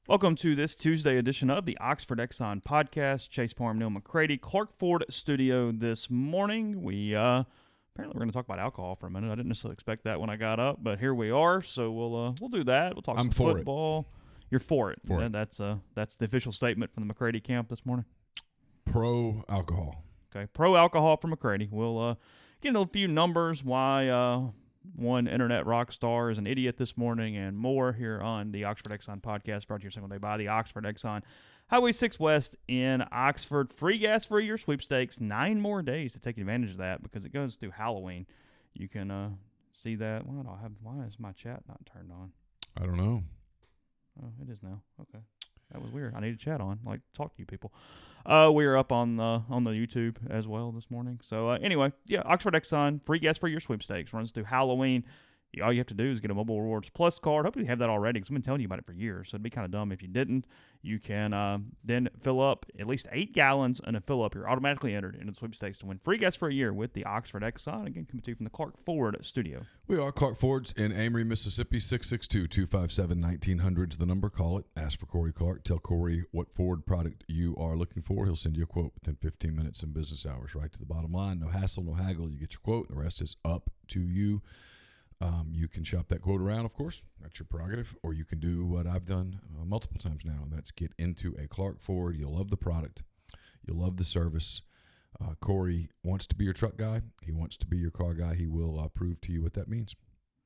Welcome to this Tuesday edition of the Oxford Exxon Podcast. Chase Parham, Neal McCready, Clark Ford studio this morning. Apparently we're going to talk about alcohol for a minute. I didn't necessarily expect that when I got up, but here we are. So we'll do that. We'll talk some football. You're for it. That's the official statement from the McCready camp this morning. Pro alcohol. Okay, pro alcohol from McCready. We'll get into a few numbers. Why one internet rock star is an idiot this morning, and more here on the Oxford Exxon Podcast, brought to you single day by the Oxford Exxon. Highway 6 West in Oxford. Free gas for your sweepstakes. 9 more days to take advantage of that because it goes through Halloween. You can see that. Why is my chat not turned on? I don't know. Oh, it is now. Okay. That was weird. I need to chat on, talk to you people. We are up on the YouTube as well this morning. So anyway, yeah, Oxford Exxon, free gas for your sweepstakes. Runs through Halloween. All you have to do is get a Mobile Rewards Plus card. Hopefully you have that already because I've been telling you about it for years. So it'd be kind of dumb if you didn't. You can then fill up at least 8 gallons and a fill up. You're automatically entered into the sweepstakes to win free gas for a year with the Oxford Exxon. Again, coming to you from the Clark Ford studio. We are Clark Ford's in Amory, Mississippi. 662-257-1900's the number. Call it. Ask for Corey Clark. Tell Corey what Ford product you are looking for. He'll send you a quote within 15 minutes in business hours. Right to the bottom line. No hassle, no haggle. You get your quote. The rest is up to you. You can shop that quote around, of course. That's your prerogative. Or you can do what I've done multiple times now, and that's get into a Clark Ford. You'll love the product. You'll love the service. Corey wants to be your truck guy. He wants to be your car guy. He will prove to you what that means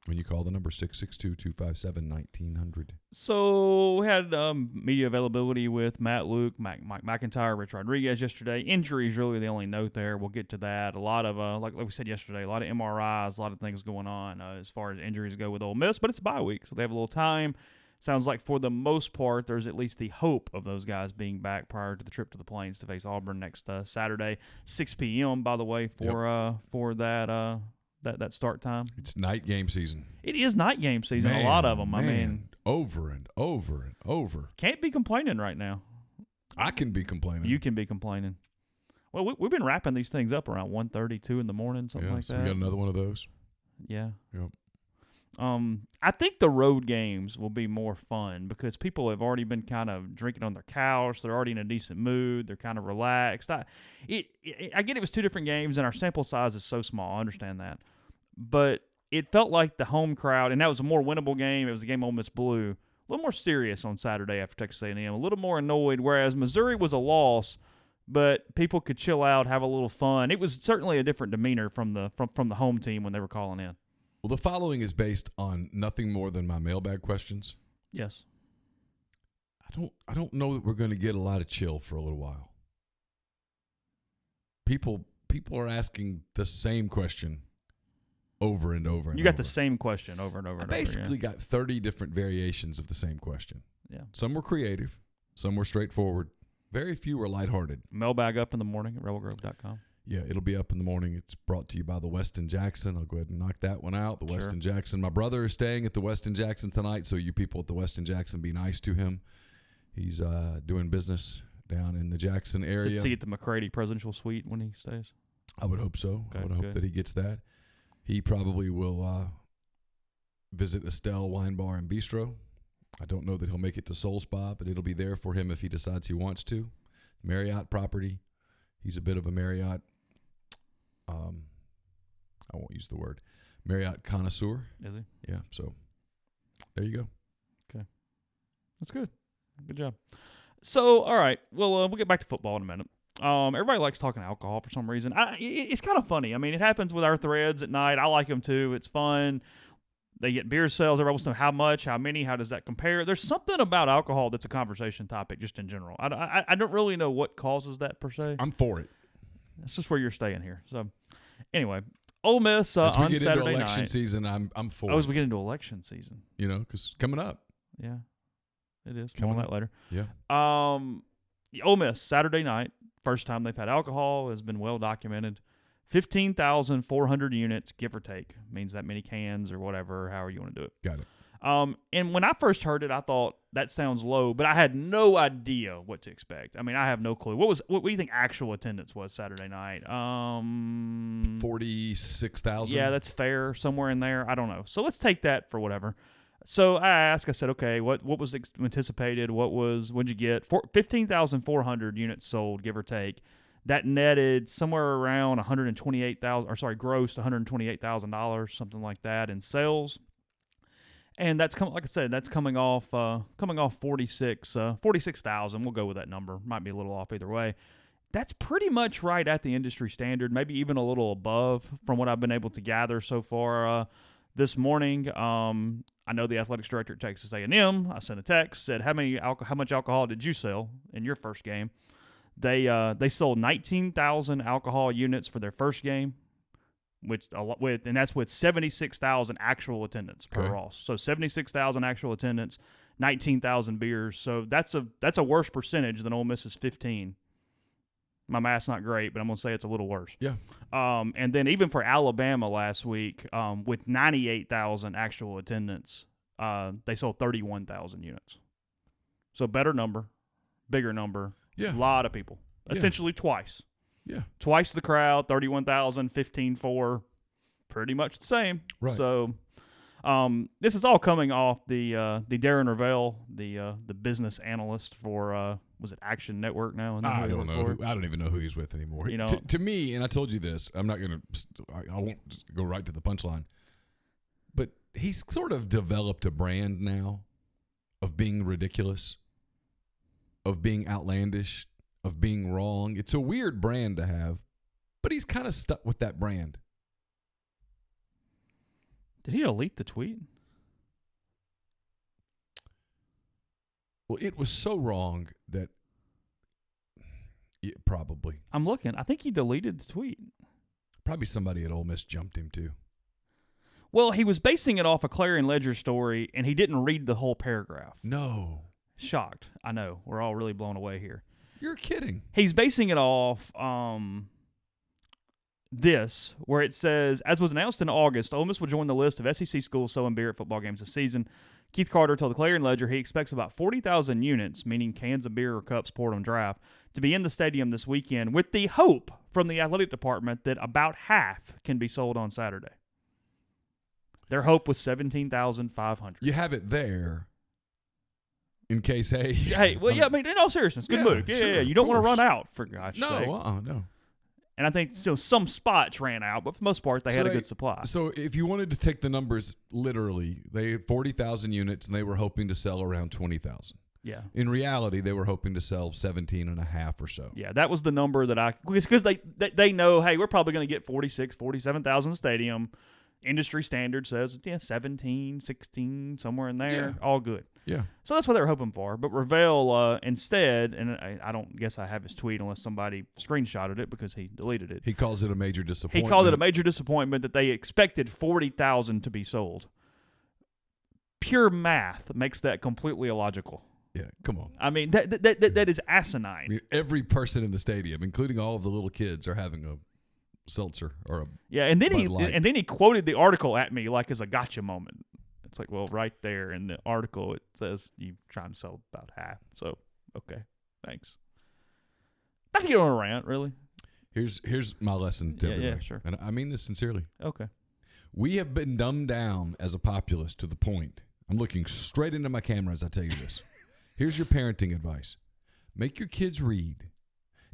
when you call the number 662-257-1900. So we had media availability with Matt Luke, Mike McIntyre, Rich Rodriguez yesterday. Injuries really the only note there. We'll get to that. A lot of, like we said yesterday, a lot of MRIs, a lot of things going on as far as injuries go with Ole Miss. But it's a bye week, so they have a little time. Sounds like for the most part, there's at least the hope of those guys being back prior to the trip to the Plains to face Auburn next Saturday, 6 p.m. By the way, for that start time. It's night game season. It is night game season. A lot of them. I mean, over and over and over. Can't be complaining right now. I can be complaining. You can be complaining. Well, we've been wrapping these things up around 1:30, 2 in the morning, something like that. We got another one of those. Yeah. Yep. I think the road games will be more fun because people have already been kind of drinking on their couch. They're already in a decent mood. They're kind of relaxed. I get it was 2 different games, and our sample size is so small. I understand that. But it felt like the home crowd, and that was a more winnable game. It was a game Ole Miss blew. A little more serious on Saturday after Texas A&M. A little more annoyed, whereas Missouri was a loss, but people could chill out, have a little fun. It was certainly a different demeanor from the home team when they were calling in. Well, the following is based on nothing more than my mailbag questions. Yes. I don't know that we're going to get a lot of chill for a little while. People are asking the same question over and over and You got over. the same question over and over and over. I basically got 30 different variations of the same question. Yeah. Some were creative. Some were straightforward. Very few were lighthearted. Mailbag up in the morning at rebelgrove.com. Yeah, it'll be up in the morning. It's brought to you by the Westin Jackson. I'll go ahead and knock that one out. The Westin Jackson. My brother is staying at the Westin Jackson tonight, so you people at the Westin Jackson, be nice to him. He's doing business down in the Jackson area. Does he get the McCready presidential suite when he stays? I would hope so. Okay, I would hope that he gets that. He probably will visit Estelle Wine Bar and Bistro. I don't know that he'll make it to Soul Spa, but it'll be there for him if he decides he wants to. Marriott property. He's a bit of a Marriott. I won't use the word Marriott connoisseur. Is he? Yeah. So there you go. Okay, that's good. Good job. So, all right. Well, we'll get back to football in a minute. Everybody likes talking alcohol for some reason. It's kind of funny. I mean, it happens with our threads at night. I like them too. It's fun. They get beer sales. Everybody wants to know how much, how many, how does that compare? There's something about alcohol that's a conversation topic just in general. I don't really know what causes that per se. I'm for it. That's just where you're staying here. So, anyway, Ole Miss as we on get Saturday into election night. season, I'm for it. As we get into election season. You know, because coming up. Yeah, it is. Coming More on that later. Yeah. Ole Miss, Saturday night. First time they've had alcohol has been well documented. 15,400 units, give or take. Means that many cans or whatever, however you want to do it. Got it. And when I first heard it, I thought that sounds low, but I had no idea what to expect. I mean, I have no clue. What do you think actual attendance was Saturday night? 46,000. Yeah, that's fair. Somewhere in there. I don't know. So let's take that for whatever. So I said, okay, what was anticipated? What'd you get? 15,400 units sold, give or take. That netted somewhere around grossed $128,000, something like that in sales. And that's like I said, that's coming off 46,000. We'll go with that number. Might be a little off either way. That's pretty much right at the industry standard, maybe even a little above from what I've been able to gather so far this morning. I know the athletics director at Texas A&M. I sent a text, said, how much alcohol did you sell in your first game? They sold 19,000 alcohol units for their first game, and that's with 76,000 actual attendance per Ross. So 76,000 actual attendance, 19,000 beers. So that's a worse percentage than Ole Miss's 15. My math's not great, but I'm going to say it's a little worse. Yeah. And then even for Alabama last week, with 98,000 actual attendance, they sold 31,000 units. So better number, bigger number. Yeah. A lot of people. Yeah. Essentially twice. Yeah. Twice the crowd, 31,000, 15,400. Pretty much the same. Right. So this is all coming off the Darren Ravel, the business analyst for was it Action Network now? I don't know. I don't even know who he's with anymore. You know, to me, and I told you this, I'm not going to. I won't go right to the punchline. But he's sort of developed a brand now of being ridiculous, of being outlandish, of being wrong. It's a weird brand to have, but he's kind of stuck with that brand. Did he delete the tweet? Well, it was so wrong that probably. I'm looking. I think he deleted the tweet. Probably somebody at Ole Miss jumped him too. Well, he was basing it off a Clarion Ledger story, and he didn't read the whole paragraph. No. Shocked. I know. We're all really blown away here. You're kidding. He's basing it off this, where it says, as was announced in August, Ole Miss will join the list of SEC schools selling beer at football games this season. Keith Carter told the Clarion Ledger he expects about 40,000 units, meaning cans of beer or cups poured on draft, to be in the stadium this weekend, with the hope from the athletic department that about half can be sold on Saturday. Their hope was 17,500. You have it there in case, hey. Hey, well, yeah, I mean, in all seriousness, good move. Yeah, sure, yeah, you don't want to run out, for gosh sake. No. And I think some spots ran out, but for the most part, they had a good supply. So if you wanted to take the numbers literally, they had 40,000 units, and they were hoping to sell around 20,000. Yeah. In reality, they were hoping to sell 17.5 or so. Yeah, that was the number that because they know, hey, we're probably going to get 46, 47,000 in the stadium. Industry standard says 17, 16, somewhere in there. All good. Yeah. So that's what they were hoping for. But Ravel instead, and I don't guess I have his tweet unless somebody screenshotted it because he deleted it. He calls it a major disappointment. He called it a major disappointment that they expected 40,000 to be sold. Pure math makes that completely illogical. Yeah, come on. I mean, that is asinine. I mean, every person in the stadium, including all of the little kids, are having a seltzer or a and then Bud Light. and then he quoted the article at me like as a gotcha moment. It's like, well, right there in the article it says you trying to sell about half. So okay, thanks. Not to get on a rant, really. Here's my lesson to everybody. Yeah, sure. And I mean this sincerely. Okay. We have been dumbed down as a populace to the point. I'm looking straight into my camera as I tell you this. Here's your parenting advice. Make your kids read.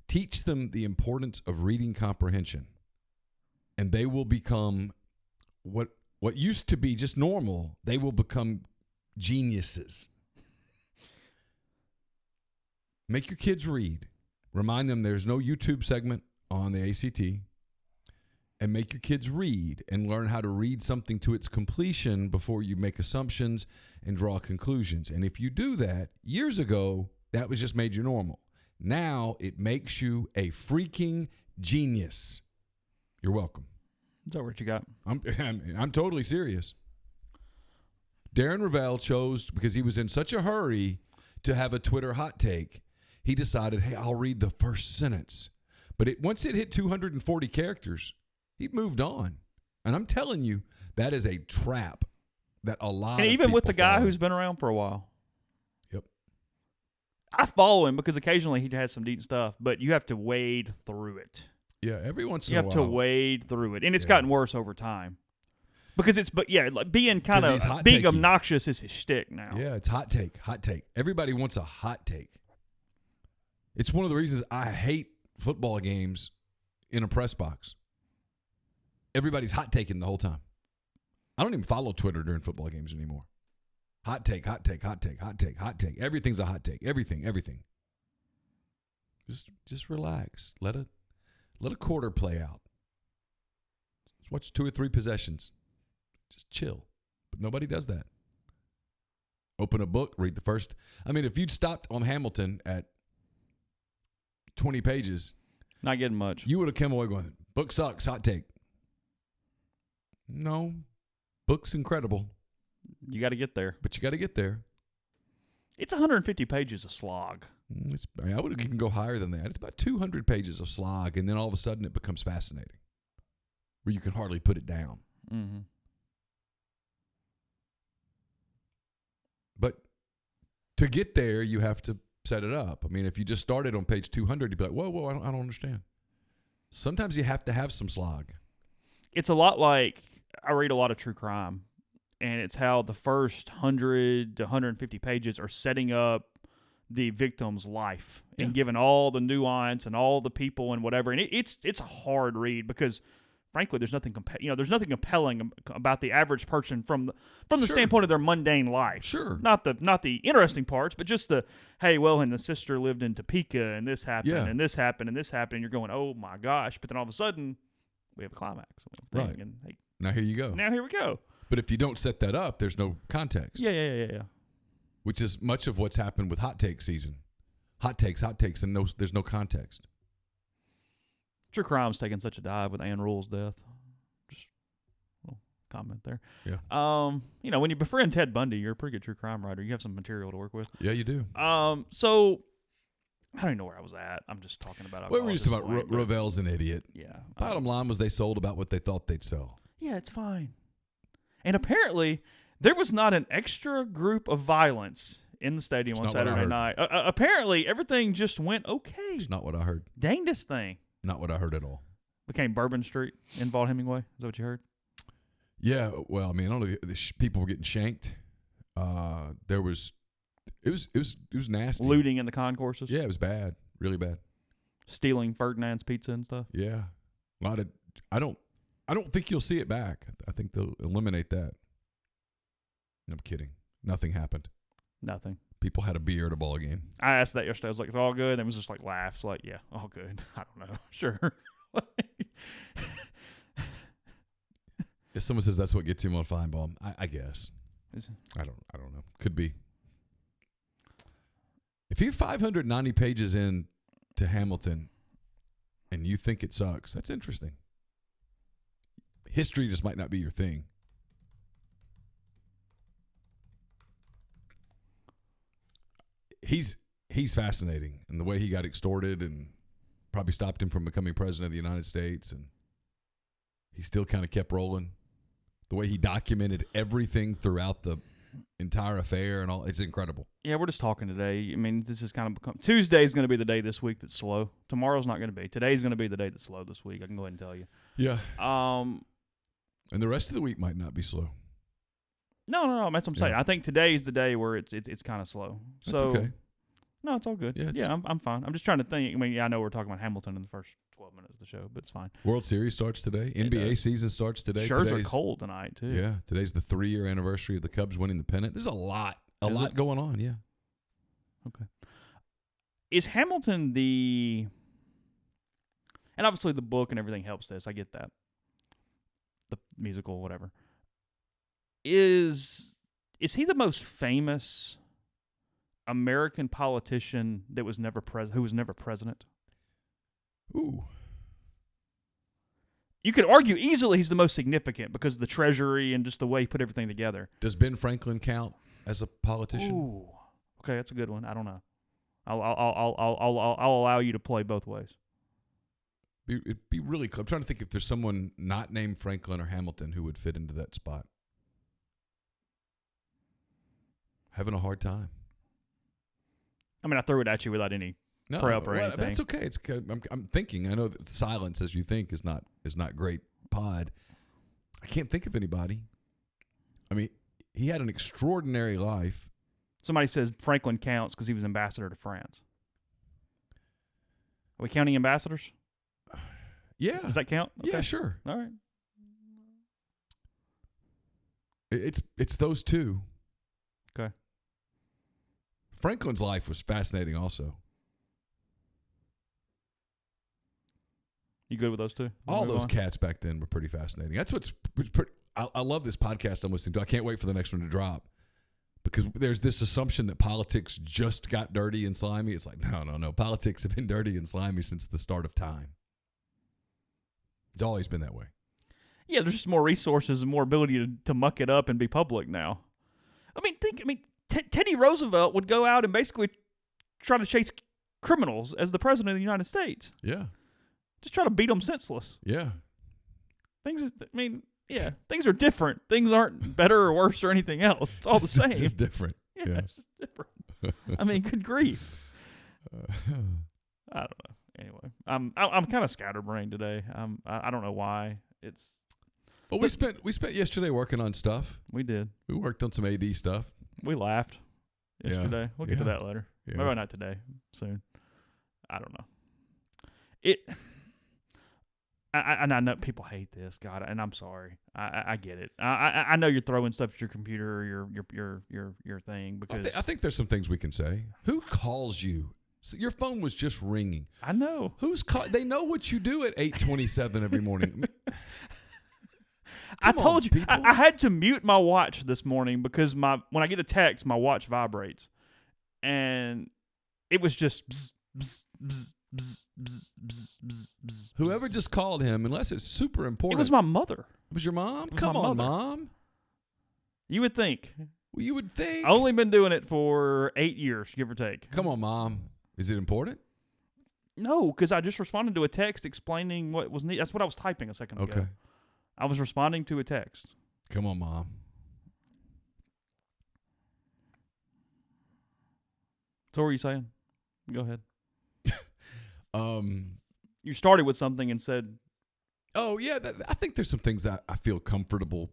Teach them the importance of reading comprehension. And they will become what used to be just normal. They will become geniuses. Make your kids read. Remind them there's no YouTube segment on the ACT. And make your kids read and learn how to read something to its completion before you make assumptions and draw conclusions. And if you do that, years ago, that was just made you normal. Now it makes you a freaking genius. You're welcome. Is that what you got? I'm totally serious. Darren Ravel chose, because he was in such a hurry to have a Twitter hot take, he decided, hey, I'll read the first sentence. But once it hit 240 characters, he'd moved on. And I'm telling you, that is a trap that a lot of people even with the guy fall in. who's been around for a while. Yep. I follow him because occasionally he has some decent stuff, but you have to wade through it. Yeah, every once in a while. You have to wade through it. And it's gotten worse over time. Because like being kind 'Cause he's of hot being takey. obnoxious is his shtick now. Yeah, it's hot take. Everybody wants a hot take. It's one of the reasons I hate football games in a press box. Everybody's hot taking the whole time. I don't even follow Twitter during football games anymore. Hot take, hot take, hot take, hot take, hot take. Everything's a hot take. Everything. Just relax. Let a quarter play out. Just watch 2 or 3 possessions. Just chill. But nobody does that. Open a book, read the first. I mean, if you'd stopped on Hamilton at 20 pages, not getting much. You would have come away going, book sucks, hot take. No, book's incredible. You got to get there. But you got to get there. It's 150 pages of slog. I would even go higher than that. It's about 200 pages of slog, and then all of a sudden it becomes fascinating, where you can hardly put it down. Mm-hmm. But to get there, you have to set it up. I mean, if you just started on page 200, you'd be like, whoa, I don't understand. Sometimes you have to have some slog. It's a lot like I read a lot of true crime, and it's how the first 100 to 150 pages are setting up the victim's life and giving all the nuance and all the people and whatever. And it's a hard read because, frankly, there's nothing compelling about the average person from the standpoint of their mundane life. Sure, not the interesting parts, but just the and the sister lived in Topeka and this happened and this happened and this happened. And you're going, oh my gosh! But then all of a sudden, we have a climax. Right. And now here you go. Now here we go. But if you don't set that up, there's no context. Yeah. Which is much of what's happened with hot take season. Hot takes, and there's no context. True crime's taking such a dive with Ann Rule's death. Just a little comment there. Yeah. When you befriend Ted Bundy, you're a pretty good true crime writer. You have some material to work with. Yeah, you do. So I don't even know where I was at. I'm just talking about. Well, we were just talking about Ravel's an idiot. Yeah. Bottom line was they sold about what they thought they'd sell. Yeah, it's fine. And apparently, there was not an extra group of violence in the stadium on Saturday night. Apparently, everything just went okay. It's not what I heard. Dangest thing. Not what I heard at all. Became Bourbon Street in Vaught Hemingway. Is that what you heard? Yeah. Well, I mean, I don't know. People were getting shanked. It was nasty. Looting in the concourses. Yeah, it was bad. Really bad. Stealing Ferdinand's pizza and stuff. Yeah. I don't think you'll see it back. I think they'll eliminate that. I'm kidding. Nothing happened. Nothing. People had a beer at a ball game. I asked that yesterday. I was like, "It's all good." And it was just like laughs. Like, yeah, all good. I don't know. Sure. If someone says that's what gets him on Feinbaum, I guess. I don't know. Could be. If you're 590 pages in to Hamilton and you think it sucks, that's interesting. History just might not be your thing. He's fascinating, and the way he got extorted and probably stopped him from becoming president of the United States, and he still kind of kept rolling. The way he documented everything throughout the entire affair and all, it's incredible. Yeah, we're just talking today. I mean, this is kind of become Tuesday's going to be the day this week that's slow. Tomorrow's not going to be. Today's going to be the day that's slow this week. I can go ahead and tell you. Yeah. And the rest of the week might not be slow. No. That's what I'm saying. I think today's the day where it's kind of slow. That's okay. No, it's all good. Yeah, I'm fine. I'm just trying to think. I mean, I know we're talking about Hamilton in the first 12 minutes of the show, but it's fine. World Series starts today. NBA season starts today. Scherzer cold tonight, too. Yeah, today's the 3-year anniversary of the Cubs winning the pennant. There's a lot going on, yeah. Okay. Is Hamilton and obviously the book and everything helps this. I get that. The musical, whatever. Is he the most famous American politician that was never who was never president? Ooh. You could argue easily he's the most significant because of the Treasury and just the way he put everything together. Does Ben Franklin count as a politician? Ooh. Okay, that's a good one. I don't know. I'll allow you to play both ways. It'd be really cool. I'm trying to think if there's someone not named Franklin or Hamilton who would fit into that spot. Having a hard time. I mean, I threw it at you without any prep or anything. That's okay. It's I'm thinking. I know that silence, as you think, is not great pod. I can't think of anybody. I mean, he had an extraordinary life. Somebody says Franklin counts because he was ambassador to France. Are we counting ambassadors? Yeah. Does that count? Okay. Yeah, sure. All right. It's those two. Okay. Franklin's life was fascinating also. You good with those two? All those cats back then were pretty fascinating. That's what's pretty. I love this podcast I'm listening to. I can't wait for the next one to drop because there's this assumption that politics just got dirty and slimy. It's like, no. Politics have been dirty and slimy since the start of time. It's always been that way. Yeah, there's just more resources and more ability to muck it up and be public now. I mean, Teddy Roosevelt would go out and basically try to chase criminals as the president of the United States. Yeah. Just try to beat them senseless. Yeah. Things are different. Things aren't better or worse or anything else. It's all the same. Just different. Yeah, it's just different. I mean, good grief. I don't know. Anyway, I'm kind of scatterbrained today. I don't know why. Well, we spent yesterday working on stuff. We did. We worked on some AD stuff. We laughed yesterday. Yeah. We'll get to that later. Yeah. Maybe not today. Soon. I don't know. I know people hate this, God, and I'm sorry. I get it. I know you're throwing stuff at your computer or your thing because I think there's some things we can say. Who calls you? Your phone was just ringing. I know. They know what you do at 8:27 every morning. I told you. I had to mute my watch this morning because when I get a text, my watch vibrates, and it was just bzz, bzz, bzz, bzz, bzz, bzz, bzz, bzz. Whoever just called him, unless it's super important. It was my mother. It was your mom? Was Come my on, mother. Mom. You would think. Well, you would think. I've only been doing it for 8 years, give or take. Come on, Mom. Is it important? No, because I just responded to a text explaining what was needed. That's what I was typing a second ago. Okay. I was responding to a text. Come on, Mom. So what were you saying? Go ahead. Um. You started with something and said, Oh, yeah. I think there's some things that I feel comfortable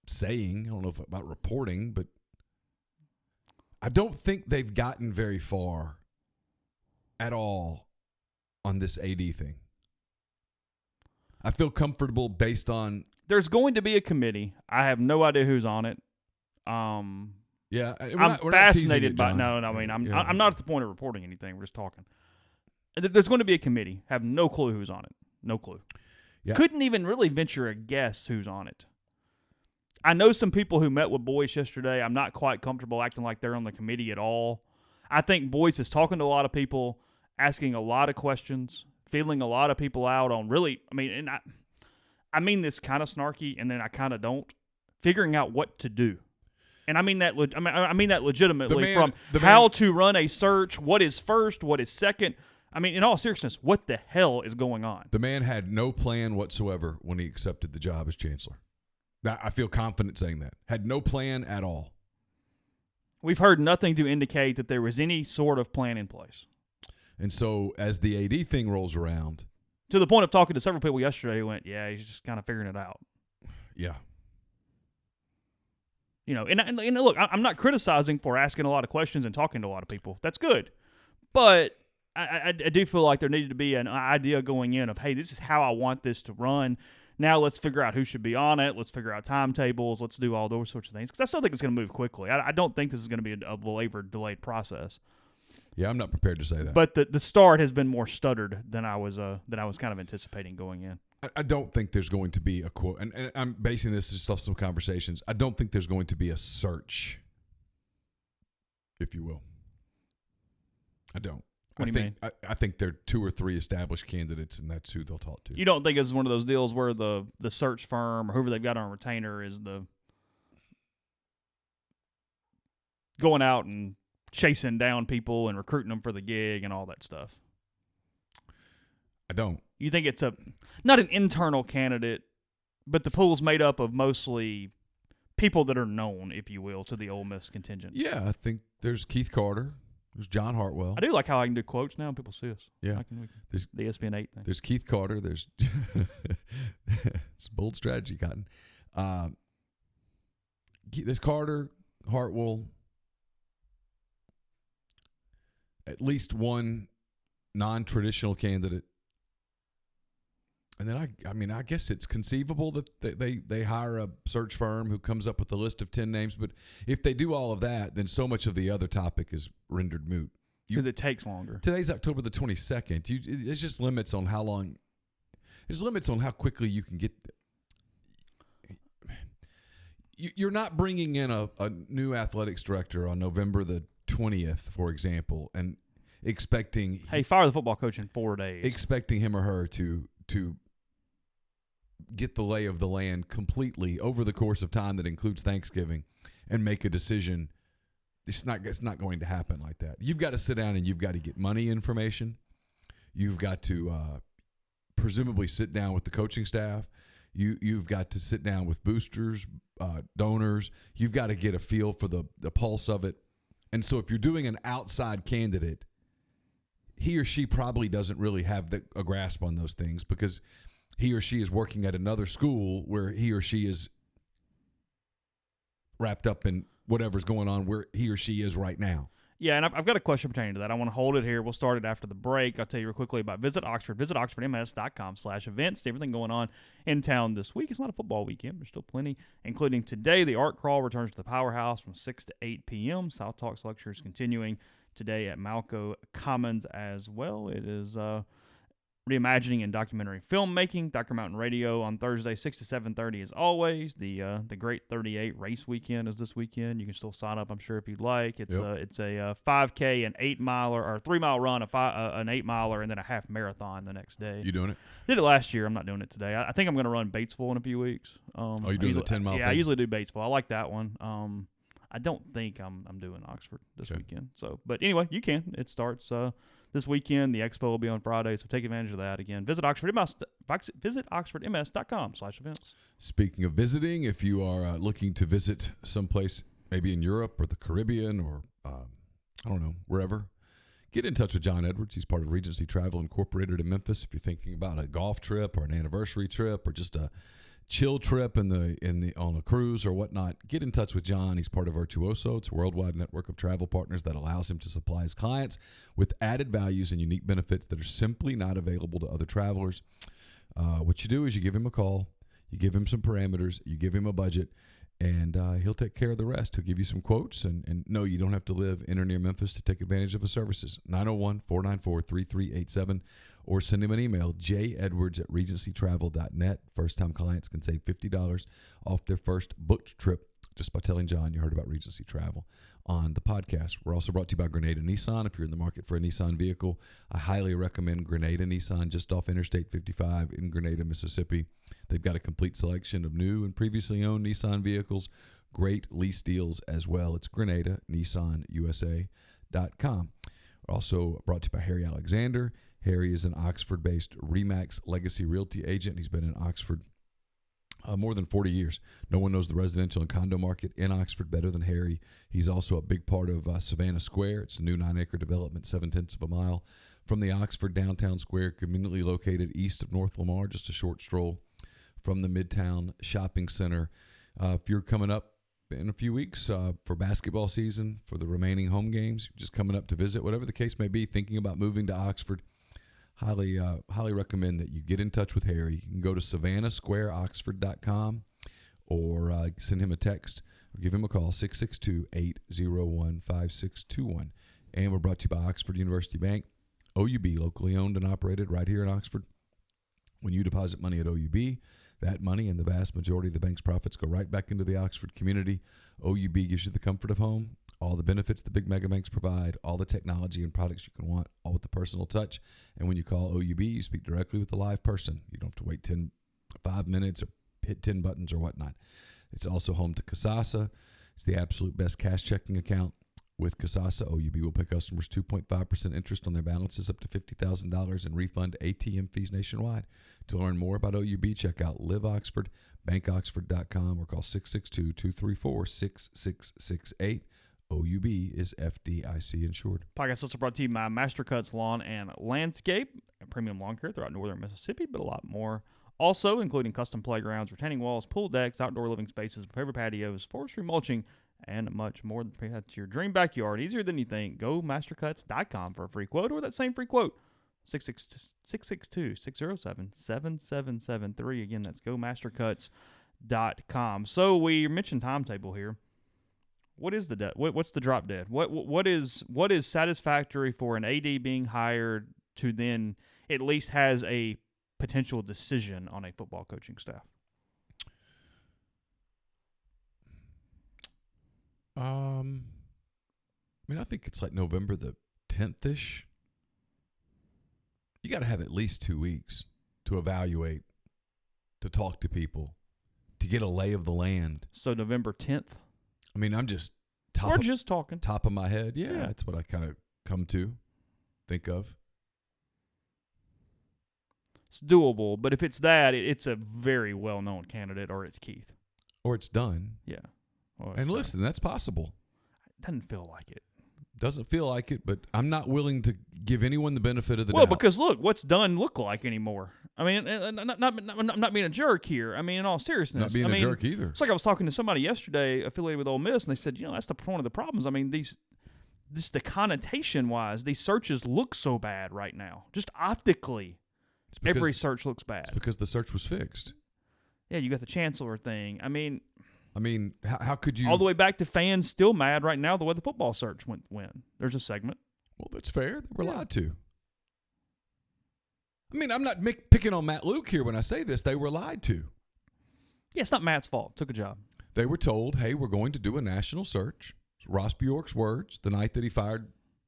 saying. I don't know about reporting, but I don't think they've gotten very far at all on this AD thing. I feel comfortable based on. There's going to be a committee. I have no idea who's on it. Yeah, I'm fascinated by. No. I mean, I'm not at the point of reporting anything. We're just talking. There's going to be a committee. Have no clue who's on it. No clue. Yeah. Couldn't even really venture a guess who's on it. I know some people who met with Boyce yesterday. I'm not quite comfortable acting like they're on the committee at all. I think Boyce is talking to a lot of people, asking a lot of questions, feeling a lot of people out on really. I mean, and I mean this kind of snarky, and then I kind of don't. Figuring out what to do. And I mean that. I mean that legitimately. How to run a search. What is first? What is second? I mean, in all seriousness, what the hell is going on? The man had no plan whatsoever when he accepted the job as chancellor. I feel confident saying that. Had no plan at all. We've heard nothing to indicate that there was any sort of plan in place. And so as the AD thing rolls around. To the point of talking to several people yesterday who went, yeah, he's just kind of figuring it out. Yeah. You know, and look, I'm not criticizing for asking a lot of questions and talking to a lot of people. That's good. But I do feel like there needed to be an idea going in of, hey, this is how I want this to run. Now let's figure out who should be on it. Let's figure out timetables. Let's do all those sorts of things. Because I still think it's going to move quickly. I don't think this is going to be a belabored, delayed process. Yeah, I'm not prepared to say that. But the start has been more stuttered than I was kind of anticipating going in. I don't think there's going to be a quote, and I'm basing this just off some conversations. I don't think there's going to be a search, if you will. I don't. What do you mean? I think there are 2 or 3 established candidates, and that's who they'll talk to. You don't think it's one of those deals where the search firm or whoever they've got on retainer is the going out and chasing down people and recruiting them for the gig and all that stuff? I don't. You think it's not an internal candidate, but the pool's made up of mostly people that are known, if you will, to the Ole Miss contingent? Yeah, I think there's Keith Carter. There's John Hartwell. I do like how I can do quotes now and people see us. Yeah. The ESPN 8 thing. There's Keith Carter. There's it's a bold strategy, Cotton. There's Carter, Hartwell, at least one non-traditional candidate. And then I guess it's conceivable that they hire a search firm who comes up with a list of 10 names. But if they do all of that, then so much of the other topic is rendered moot. Because it takes longer. Today's October the 22nd. There's just limits on how long. There's limits on how quickly you can get. You're not bringing in a new athletics director on November the 20th, for example, and expecting. Hey, fire the football coach in 4 days. Expecting him or her to get the lay of the land completely over the course of time that includes Thanksgiving and make a decision. It's not going to happen like that. You've got to sit down and you've got to get money information. You've got to presumably sit down with the coaching staff. You've got to sit down with boosters, donors. You've got to get a feel for the pulse of it. And so if you're doing an outside candidate, he or she probably doesn't really have a grasp on those things because he or she is working at another school where he or she is wrapped up in whatever's going on where he or she is right now. Yeah, and I've got a question pertaining to that. I want to hold it here. We'll start it after the break. I'll tell you real quickly about Visit Oxford. Visit oxfordms.com/events. Everything going on in town this week. It's not a football weekend. There's still plenty, including today. The Art Crawl returns to the Powerhouse from 6 to 8 p.m. South Talks lectures continuing today at Malco Commons as well. It is reimagining and documentary filmmaking. Dr. Mountain Radio on Thursday, 6 to 7:30 as always. The Great 38 race weekend is this weekend. You can still sign up, I'm sure, if you'd like. It's a 5K, an 8-miler, or a 3-mile run, an 8-miler, and then a half marathon the next day. You doing it? Did it last year. I'm not doing it today. I think I'm going to run Batesville in a few weeks. You're doing the 10-mile thing? Yeah, I usually do Batesville. I like that one. I don't think I'm doing Oxford this weekend. So, but anyway, you can. It starts this weekend. The expo will be on Friday, so take advantage of that. Again, visit oxfordms.com/events. Speaking of visiting, if you are looking to visit someplace maybe in Europe or the Caribbean or I don't know, wherever, get in touch with John Edwards. He's part of Regency Travel Incorporated in Memphis. If you're thinking about a golf trip or an anniversary trip or just a chill trip on a cruise or whatnot, get in touch with John. He's part of Virtuoso. It's a worldwide network of travel partners that allows him to supply his clients with added values and unique benefits that are simply not available to other travelers. What you do is you give him a call, you give him some parameters, you give him a budget, and he'll take care of the rest. He'll give you some quotes, and no, you don't have to live in or near Memphis to take advantage of his services. 901-494-3387, or send him an email, jedwards@regencytravel.net. First-time clients can save $50 off their first booked trip just by telling John you heard about Regency Travel on the podcast. We're also brought to you by Grenada Nissan. If you're in the market for a Nissan vehicle, I highly recommend Grenada Nissan just off Interstate 55 in Grenada, Mississippi. They've got a complete selection of new and previously owned Nissan vehicles, great lease deals as well. It's GrenadaNissanUSA.com. We're also brought to you by Harry Alexander. Harry is an Oxford-based RE/MAX Legacy Realty agent. He's been in Oxford more than 40 years. No one knows the residential and condo market in Oxford better than Harry. He's also a big part of Savannah Square. It's a new 9-acre development, 0.7 of a mile from the Oxford downtown square, conveniently located east of North Lamar, just a short stroll from the Midtown Shopping Center. If you're coming up in a few weeks for basketball season, for the remaining home games, just coming up to visit, whatever the case may be, thinking about moving to Oxford, highly recommend that you get in touch with Harry. You can go to SavannahSquareOxford.com or send him a text or give him a call, 662-801-5621. And we're brought to you by Oxford University Bank, OUB, locally owned and operated right here in Oxford. When you deposit money at OUB, that money and the vast majority of the bank's profits go right back into the Oxford community. OUB gives you the comfort of home, all the benefits the big mega banks provide, all the technology and products you can want, all with the personal touch. And when you call OUB, you speak directly with a live person. You don't have to wait 5 minutes or hit 10 buttons or whatnot. It's also home to Kasasa. It's the absolute best cash checking account. With Kasasa, OUB will pay customers 2.5% interest on their balances up to $50,000 and refund ATM fees nationwide. To learn more about OUB, check out Live Oxford, bankoxford.com, or call 662-234-6668. OUB is FDIC insured. Podcast also brought to you by Master Cuts Lawn and Landscape, and premium lawn care throughout northern Mississippi, but a lot more Also, including custom playgrounds, retaining walls, pool decks, outdoor living spaces, favorite patios, forestry mulching, and much more. That's your dream backyard. Easier than you think. Go mastercuts.com for a free quote or that same free quote. 662-607-7773. Again, that's gomastercuts.com. So we mentioned timetable here. What is the what's the drop dead? What is satisfactory for an AD being hired to then at least has a potential decision on a football coaching staff? I think it's like November the 10th-ish. You got to have at least 2 weeks to evaluate, to talk to people, to get a lay of the land. So November 10th? I mean, I'm just just talking. Top of my head. Yeah, that's what I kind of come to think of. It's doable, but if it's that, it's a very well-known candidate, or it's Keith. Or it's done. Yeah. Well, And listen, that's possible. It doesn't feel like it. Doesn't feel like it, but I'm not willing to give anyone the benefit of the doubt. Well, because look, what's done look like anymore? I mean, I'm not being a jerk here. I mean, in all seriousness. Not being a jerk either. It's like I was talking to somebody yesterday affiliated with Ole Miss, and they said, that's one of the problems. I mean, the connotation-wise, these searches look so bad right now. Just optically, every search looks bad. It's because the search was fixed. Yeah, you got the chancellor thing. I mean, how could you... All the way back to fans still mad right now the way the football search went. There's a segment. Well, that's fair. They were lied to. I mean, I'm not picking on Matt Luke here when I say this. They were lied to. Yeah, it's not Matt's fault. Took a job. They were told, hey, we're going to do a national search. It's Ross Bjork's words the night that he fired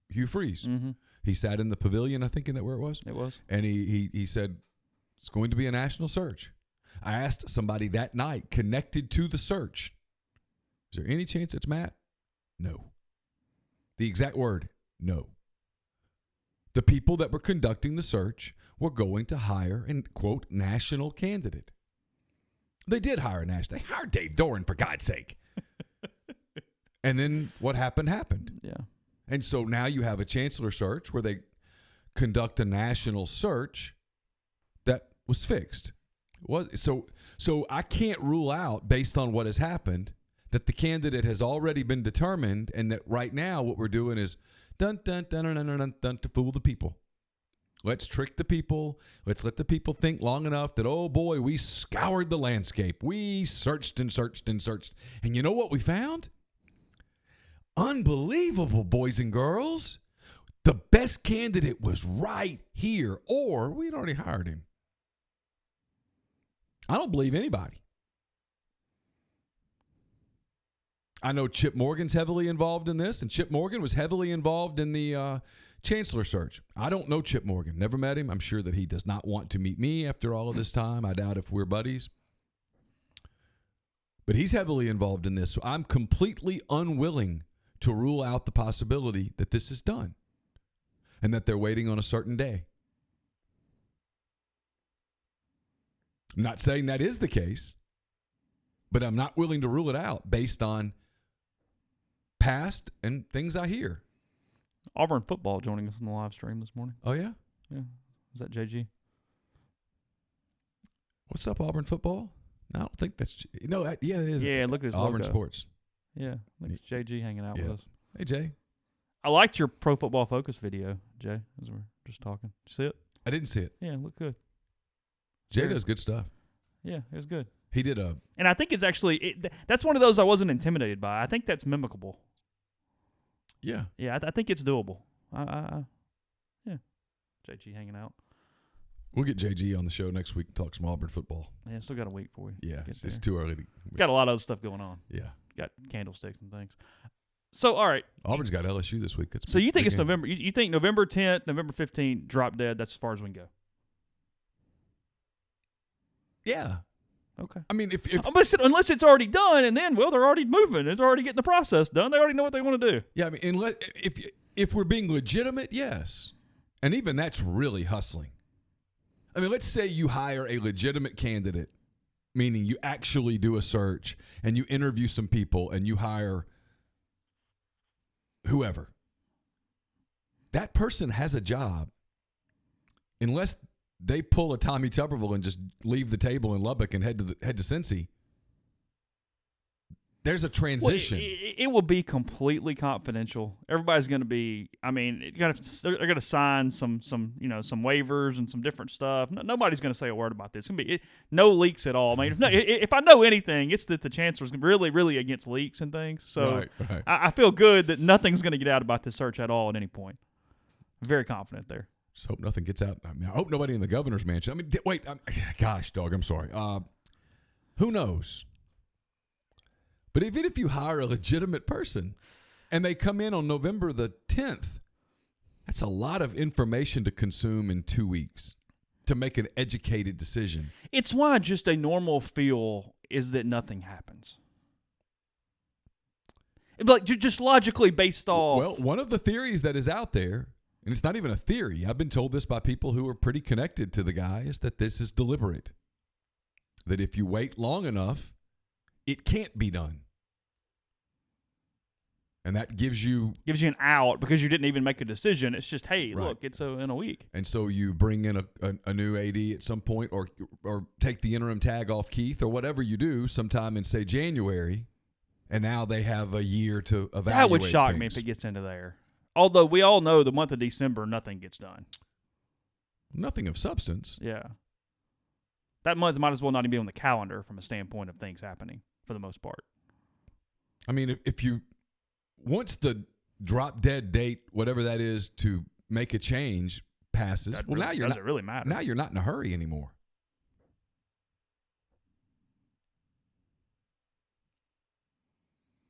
Hugh Freeze. Mm-hmm. He sat in the pavilion, I think, isn't that where it was? It was. And he said, it's going to be a national search. I asked somebody that night connected to the search, is there any chance it's Matt? No. The exact word, no. The people that were conducting the search were going to hire an, quote, national candidate. They did hire a national. They hired Dave Doran, for God's sake. And then what happened. Yeah. And so now you have a chancellor search where they conduct a national search that was fixed. So I can't rule out, based on what has happened, that the candidate has already been determined, and that right now what we're doing is dun dun dun dun dun dun, dun to fool the people. Let's trick the people. Let's let the people think long enough that, oh boy, we scoured the landscape. We searched and searched and searched. And you know what we found? Unbelievable, boys and girls. The best candidate was right here, or we'd already hired him. I don't believe anybody. I know Chip Morgan's heavily involved in this, and Chip Morgan was heavily involved in the chancellor search. I don't know Chip Morgan. Never met him. I'm sure that he does not want to meet me after all of this time. I doubt if we're buddies. But he's heavily involved in this, so I'm completely unwilling to rule out the possibility that this is done and that they're waiting on a certain day. I'm not saying that is the case, but I'm not willing to rule it out based on past and things I hear. Auburn football joining us on the live stream this morning. Oh, yeah? Yeah. Is that JG? What's up, Auburn football? No, I don't think that's... No, it is. Yeah, look at his Auburn logo. Sports. Yeah, look at JG hanging out with us. Hey, Jay. I liked your Pro Football Focus video, Jay, as we're just talking. Did you see it? I didn't see it. Yeah, it looked good. Jay does good stuff. Yeah, it was good. He did a... And I think it's actually... that's one of those I wasn't intimidated by. I think that's mimicable. Yeah. Yeah, I think it's doable. Yeah. JG hanging out. We'll get JG on the show next week and talk some Auburn football. Yeah, still got a week for you. Yeah, it's too early. Got a lot of other stuff going on. Yeah. Got candlesticks and things. So, all right. Auburn's got LSU this week. So you think it's November? You think November 10th, November 15th, drop dead? That's as far as we can go. Yeah. Okay. I mean, if unless it's already done, and then they're already moving. It's already getting the process done. They already know what they want to do. Yeah. I mean, if we're being legitimate, yes, and even that's really hustling. I mean, let's say you hire a legitimate candidate, meaning you actually do a search and you interview some people and you hire whoever. That person has a job unless they pull a Tommy Tuberville and just leave the table in Lubbock and head to Cincy, there's a transition. Well, it will be completely confidential. Everybody's going to be. I mean, they're going to sign some waivers and some different stuff. Nobody's going to say a word about this. It's going to be no leaks at all. I mean, if I know anything, it's that the chancellor's really, really against leaks and things. So right. I feel good that nothing's going to get out about this search at all at any point. I'm very confident there. Just hope nothing gets out. I mean, I hope nobody in the governor's mansion. I mean, wait. Gosh, dog. I'm sorry. Who knows? But even if you hire a legitimate person and they come in on November the 10th, that's a lot of information to consume in 2 weeks to make an educated decision. It's why just a normal feel is that nothing happens. Like, just logically based off. Well, one of the theories that is out there, and it's not even a theory, I've been told this by people who are pretty connected to the guy, is that this is deliberate. That if you wait long enough, it can't be done. And that gives you an out because you didn't even make a decision. It's just, hey, right. Look, it's in a week. And so you bring in a new AD at some point or take the interim tag off Keith or whatever you do sometime in, say, January, and now they have a year to evaluate That would shock things. me if it gets into there. Although we all know the month of December, nothing gets done. Nothing of substance. Yeah. That month might as well not even be on the calendar from a standpoint of things happening for the most part. I mean, if you... Once the drop dead date, whatever that is, to make a change passes, now you're does it really matter? Now you're not in a hurry anymore.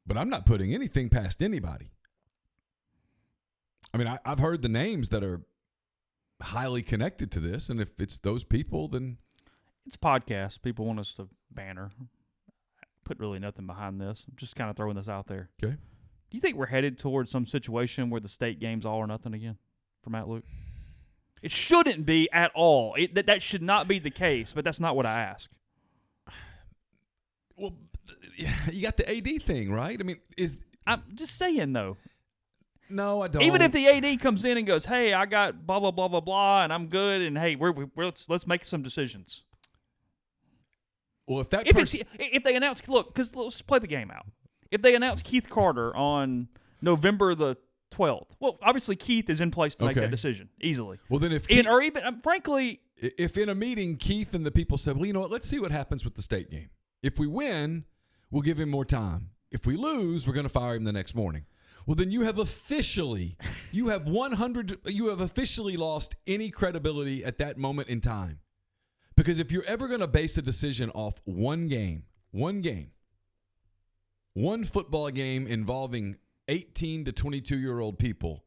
But I'm not putting anything past anybody. I mean, I've heard the names that are highly connected to this, and if it's those people, then it's podcasts. People want us to banner. Put really nothing behind this. I'm just kind of throwing this out there. Okay. Do you think we're headed towards some situation where the state game's all or nothing again for Matt Luke? It shouldn't be at all. That should not be the case, but that's not what I ask. Well, you got the AD thing, right? I mean, I'm just saying, though. No, I don't. Even if the AD comes in and goes, hey, I got blah, blah, blah, blah, blah, and I'm good, and hey, let's make some decisions. Well, if they announce, look, because let's play the game out. If they announce Keith Carter on November the 12th, well, obviously Keith is in place to make that decision easily. Well, then frankly, if in a meeting Keith and the people said, well, you know what, let's see what happens with the state game. If we win, we'll give him more time. If we lose, we're going to fire him the next morning. Well, then you have officially lost any credibility at that moment in time. Because if you're ever going to base a decision off one football game involving 18 to 22-year-old people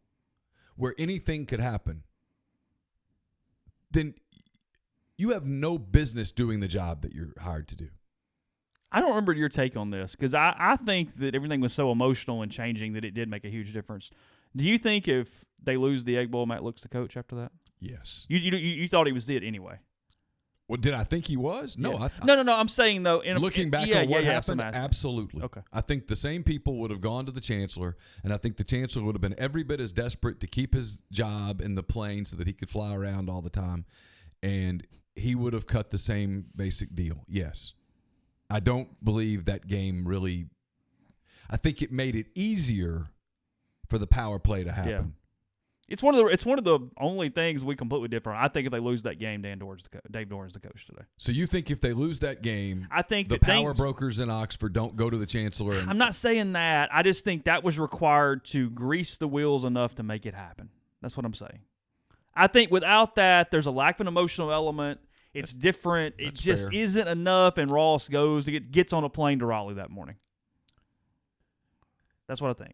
where anything could happen, then you have no business doing the job that you're hired to do. I don't remember your take on this because I think that everything was so emotional and changing that it did make a huge difference. Do you think if they lose the Egg Bowl, Matt Luke's the coach after that? Yes. You thought he was it anyway? Well, did I think he was? No. Yeah. No. I'm saying, though. Looking back on what happened, absolutely. Okay. I think the same people would have gone to the chancellor, and I think the chancellor would have been every bit as desperate to keep his job in the plane so that he could fly around all the time, and he would have cut the same basic deal. Yes. I don't believe that game really – I think it made it easier for the power play to happen. Yeah. It's one of the only things we completely differ on. I think if they lose that game, Dave Doran's the coach today. So you think if they lose that game, I think the power brokers in Oxford don't go to the chancellor? I'm not saying that. I just think that was required to grease the wheels enough to make it happen. That's what I'm saying. I think without that, there's a lack of an emotional element. It's different. It just fair. Isn't enough, and Ross gets on a plane to Raleigh that morning. That's what I think.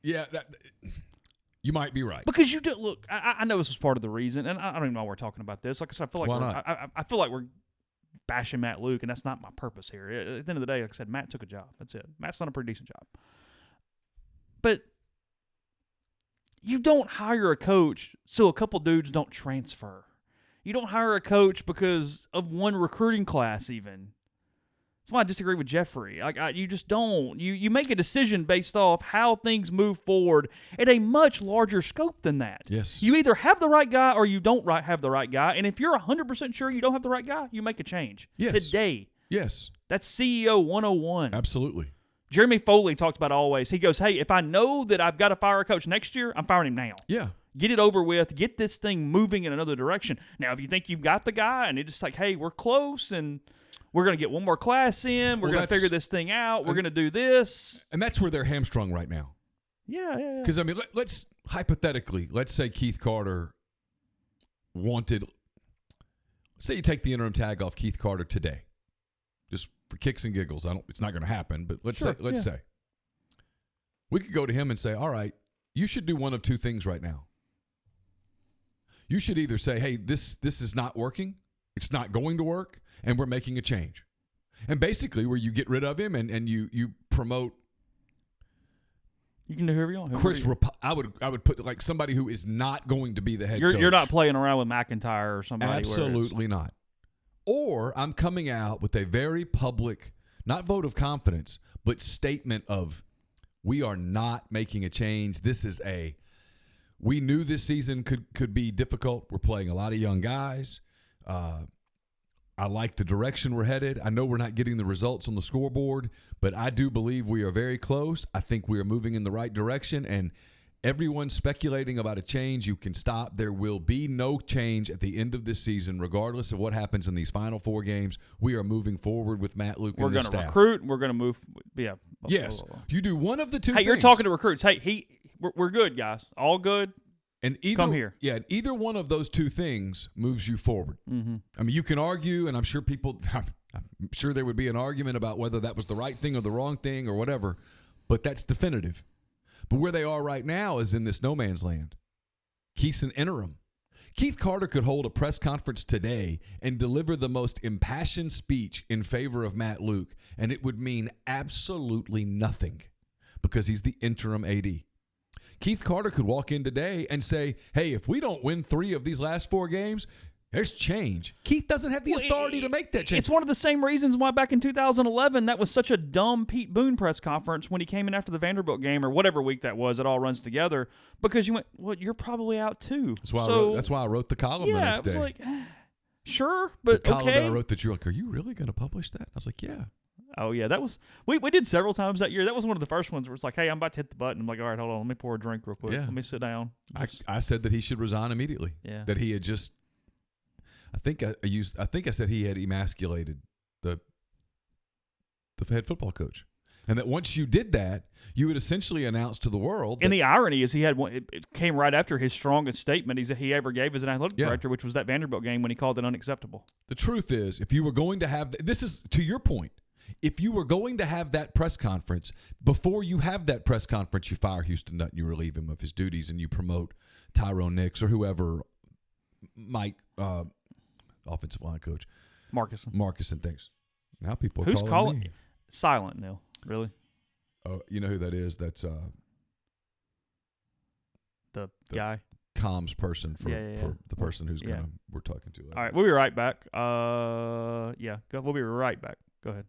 Yeah, you might be right. Because you do look. I know this is part of the reason, and I don't even know why we're talking about this. Like I said, I feel like we're bashing Matt Luke, and that's not my purpose here. At the end of the day, like I said, Matt took a job. That's it. Matt's done a pretty decent job. But you don't hire a coach so a couple dudes don't transfer. You don't hire a coach because of one recruiting class even. That's why I disagree with Jeffrey. You just don't. You make a decision based off how things move forward at a much larger scope than that. Yes. You either have the right guy or you don't have the right guy. And if you're 100% sure you don't have the right guy, you make a change. Yes. Today. Yes. That's CEO 101. Absolutely. Jeremy Foley talked about always. He goes, hey, if I know that I've got to fire a coach next year, I'm firing him now. Yeah. Get it over with. Get this thing moving in another direction. Now, if you think you've got the guy and it's just like, hey, we're close and we're going to get one more class in. We're going to figure this thing out. We're going to do this. And that's where they're hamstrung right now. Yeah. Because, I mean, let's hypothetically, let's say Keith Carter wanted, say you take the interim tag off Keith Carter today, just for kicks and giggles. It's not going to happen, but let's say. We could go to him and say, all right, you should do one of two things right now. You should either say, hey, this is not working. It's not going to work. And we're making a change. And basically where you get rid of him and you promote. You can do whoever you want. Chris, I would put like somebody who is not going to be the head coach. You're not playing around with McIntyre or somebody. Absolutely not. Or I'm coming out with a very public, not vote of confidence, but statement of we are not making a change. We knew this season could be difficult. We're playing a lot of young guys. I like the direction we're headed. I know we're not getting the results on the scoreboard, but I do believe we are very close. I think we are moving in the right direction, and everyone's speculating about a change. You can stop. There will be no change at the end of this season, regardless of what happens in these final 4 games. We are moving forward with Matt Luke and the staff. We're going to recruit. We're going to move. Yeah. Yes. You do one of the two things. Hey, you're talking to recruits. Hey, we're good, guys. All good. And come here. Yeah, and either one of those two things moves you forward. Mm-hmm. I mean, you can argue, and I'm sure there would be an argument about whether that was the right thing or the wrong thing or whatever, but that's definitive. But where they are right now is in this no man's land. Keith's an interim. Keith Carter could hold a press conference today and deliver the most impassioned speech in favor of Matt Luke, and it would mean absolutely nothing because he's the interim AD. Keith Carter could walk in today and say, hey, if we don't win 3 of these last 4 games, there's change. Keith doesn't have the authority to make that change. It's one of the same reasons why back in 2011 that was such a dumb Pete Boone press conference when he came in after the Vanderbilt game or whatever week that was. It all runs together because you went, well, you're probably out too. That's why I wrote the column the next day. Yeah, it was like, sure, but the column okay. that I wrote that you're like, are you really going to publish that? I was like, yeah. Oh, yeah, that was – we did several times that year. That was one of the first ones where it's like, hey, I'm about to hit the button. I'm like, all right, hold on. Let me pour a drink real quick. Yeah. Let me sit down. I said that he should resign immediately. Yeah. That he had just – I think I said he had emasculated the head football coach. And that once you did that, you would essentially announce to the world. And the irony is he had one, it came right after his strongest statement he ever gave as an athletic director, which was that Vanderbilt game when he called it unacceptable. The truth is, if you were going to have – this is to your point. If you were going to have that press conference, before you have that press conference, you fire Houston Nutt and you relieve him of his duties and you promote Tyrone Nix or whoever, Mike, offensive line coach. Marcuson, thanks. Now people are Who's calling me. Silent, Neil. Really? Oh, you know who that is? That's the guy. Comms person for the person who's we're talking to. All right, we'll be right back. We'll be right back. Go ahead.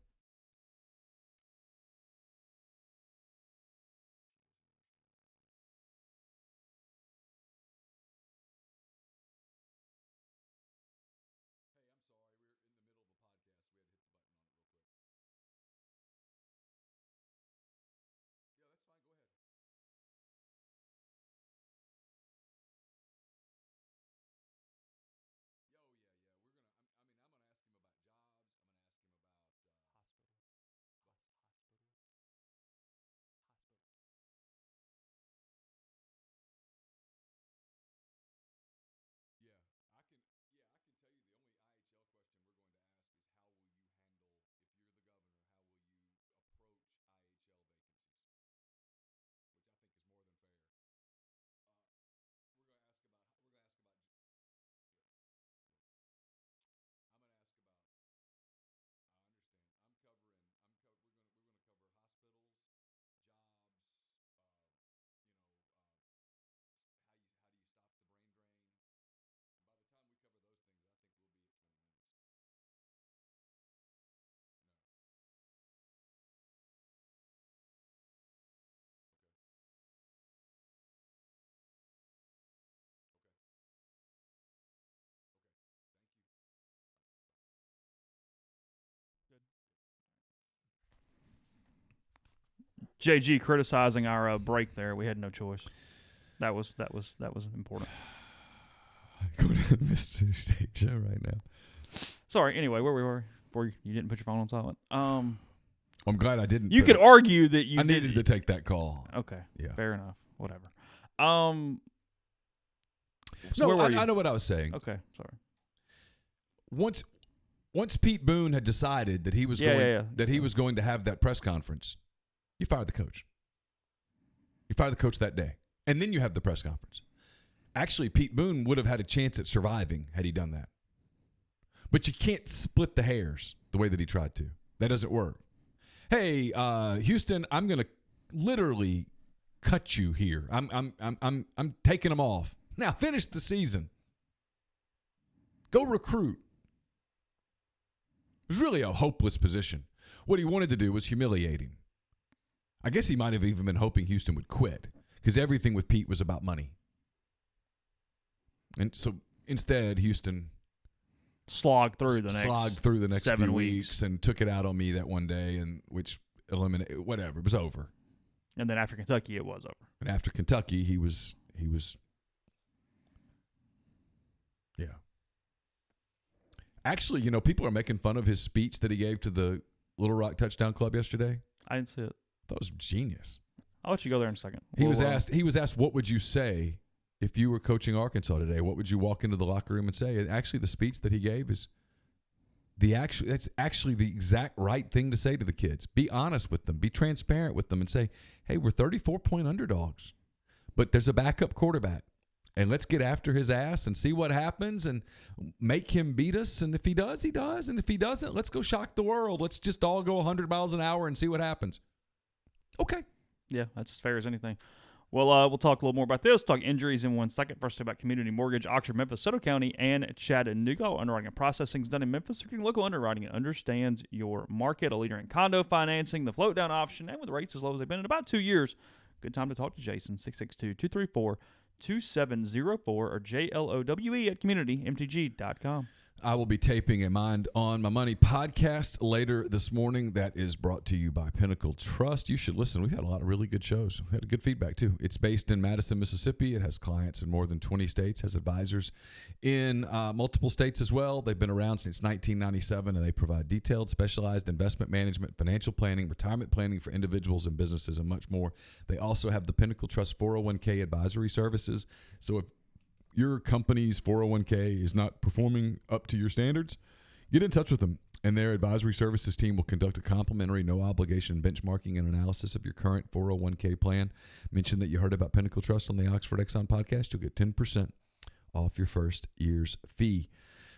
JG criticizing our break there. We had no choice. That was important. Going to the Mississippi State show right now. Sorry. Anyway, where we were before you didn't put your phone on silent. I'm glad I didn't. You could argue that you. I needed to take that call. Okay. Yeah. Fair enough. Whatever. So no, I know what I was saying. Okay. Sorry. Once Pete Boone had decided that he was going to have that press conference, you fired the coach. You fired the coach that day, and then you have the press conference. Actually, Pete Boone would have had a chance at surviving had he done that. But you can't split the hairs the way that he tried to. That doesn't work. Hey, Houston, I'm going to literally cut you here. I'm taking them off. Now finish the season. Go recruit. It was really a hopeless position. What he wanted to do was humiliate him. I guess he might have even been hoping Houston would quit because everything with Pete was about money. And so instead, Houston slogged through the next 7 few weeks and took it out on me that one day, and which eliminated whatever. It was over. And then after Kentucky, it was over. And after Kentucky, he was yeah. Actually, people are making fun of his speech that he gave to the Little Rock Touchdown Club yesterday. I didn't see it. That was genius. I'll let you go there in a second. He was asked, what would you say if you were coaching Arkansas today? What would you walk into the locker room and say? And actually, the speech that he gave is that's actually the exact right thing to say to the kids. Be honest with them. Be transparent with them and say, hey, we're 34-point underdogs, but there's a backup quarterback. And let's get after his ass and see what happens and make him beat us. And if he does, he does. And if he doesn't, let's go shock the world. Let's just all go 100 miles an hour and see what happens. Okay. Yeah, that's as fair as anything. Well, we'll talk a little more about this. Talk injuries in 1 second. First, about community mortgage, Oxford, Memphis, Soto County, and Chattanooga. Underwriting and processing is done in Memphis. Through local underwriting and understands your market. A leader in condo financing, the float down option, and with rates as low as they've been in about 2 years. Good time to talk to Jason, 662-234-2704 or JLOWE@communitymtg.com. I will be taping a Mind on My Money podcast later this morning. That is brought to you by Pinnacle Trust. You should listen. We've had a lot of really good shows. We had good feedback, too. It's based in Madison, Mississippi. It has clients in more than 20 states, has advisors in multiple states as well. They've been around since 1997, and they provide detailed, specialized investment management, financial planning, retirement planning for individuals and businesses, and much more. They also have the Pinnacle Trust 401k advisory services. So if your company's 401k is not performing up to your standards, get in touch with them, and their advisory services team will conduct a complimentary, no-obligation benchmarking and analysis of your current 401k plan. Mention that you heard about Pinnacle Trust on the Oxford Exxon Podcast. You'll get 10% off your first year's fee.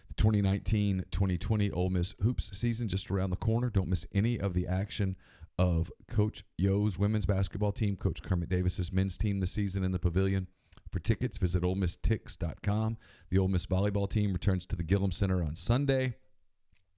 The 2019-2020 Ole Miss Hoops season just around the corner. Don't miss any of the action of Coach Yo's women's basketball team, Coach Kermit Davis's men's team this season in the Pavilion. For tickets, visit OleMissTix.com. The Ole Miss volleyball team returns to the Gillum Center on Sunday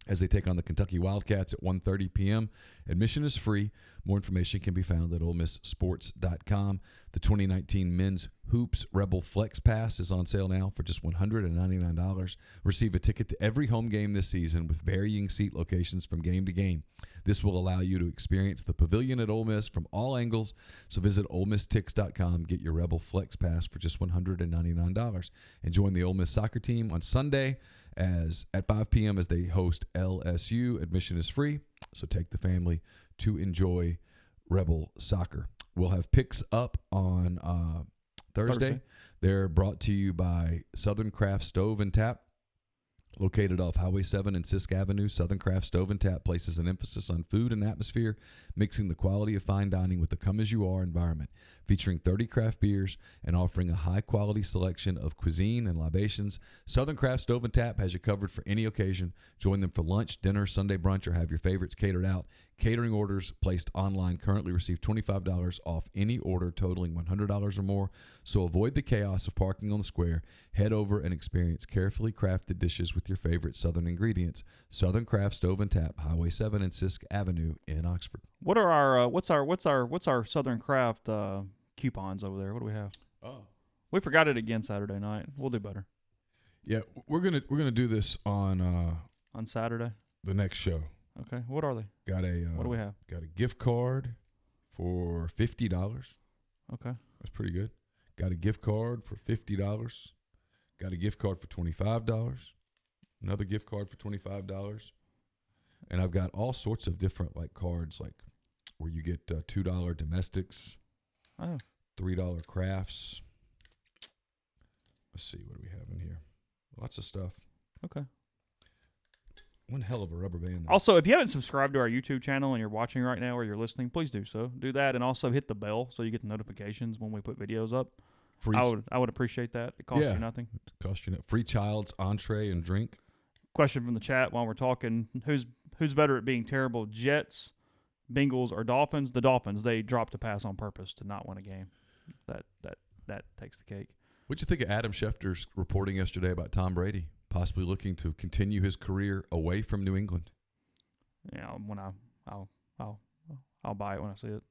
as they take on the Kentucky Wildcats at 1:30 p.m. Admission is free. More information can be found at OleMissSports.com. The 2019 Men's Hoops Rebel Flex Pass is on sale now for just $199. Receive a ticket to every home game this season with varying seat locations from game to game. This will allow you to experience the Pavilion at Ole Miss from all angles. So visit OleMissTix.com, get your Rebel Flex Pass for just $199, and join the Ole Miss soccer team on Sunday at 5 p.m. as they host LSU. Admission is free, so take the family to enjoy Rebel soccer. We'll have picks up on Thursday. They're brought to you by Southern Craft Stove and Tap. Located off Highway 7 and Sisk Avenue, Southern Craft Stove and Tap places an emphasis on food and atmosphere, mixing the quality of fine dining with the come-as-you-are environment. Featuring 30 craft beers and offering a high-quality selection of cuisine and libations, Southern Craft Stove and Tap has you covered for any occasion. Join them for lunch, dinner, Sunday brunch, or have your favorites catered out. Catering orders placed online currently receive $25 off any order totaling $100 or more. So avoid the chaos of parking on the square. Head over and experience carefully crafted dishes with your favorite Southern ingredients. Southern Craft Stove and Tap, Highway 7 and Sisk Avenue in Oxford. What are our what's our Southern Craft coupons over there? What do we have? Oh, we forgot it again Saturday night. We'll do better. Yeah, we're gonna do this on Saturday, the next show. Okay, what are they? What do we have? Got a gift card for $50. Okay. That's pretty good. Got a gift card for $50. Got a gift card for $25. Another gift card for $25. And I've got all sorts of different like cards, like where you get $2 domestics, $3 crafts. Let's see, what do we have in here? Lots of stuff. Okay. One hell of a rubber band. Also, if you haven't subscribed to our YouTube channel and you're watching right now or you're listening, please do so. Do that, and also hit the bell so you get the notifications when we put videos up. Free, I would appreciate that. It costs you nothing. It costs you nothing. Free child's entree and drink. Question from the chat while we're talking: Who's better at being terrible, Jets, Bengals, or Dolphins? The Dolphins. They dropped a pass on purpose to not win a game. That takes the cake. What'd you think of Adam Schefter's reporting yesterday about Tom Brady possibly looking to continue his career away from New England? Yeah, I'll buy it when I see it.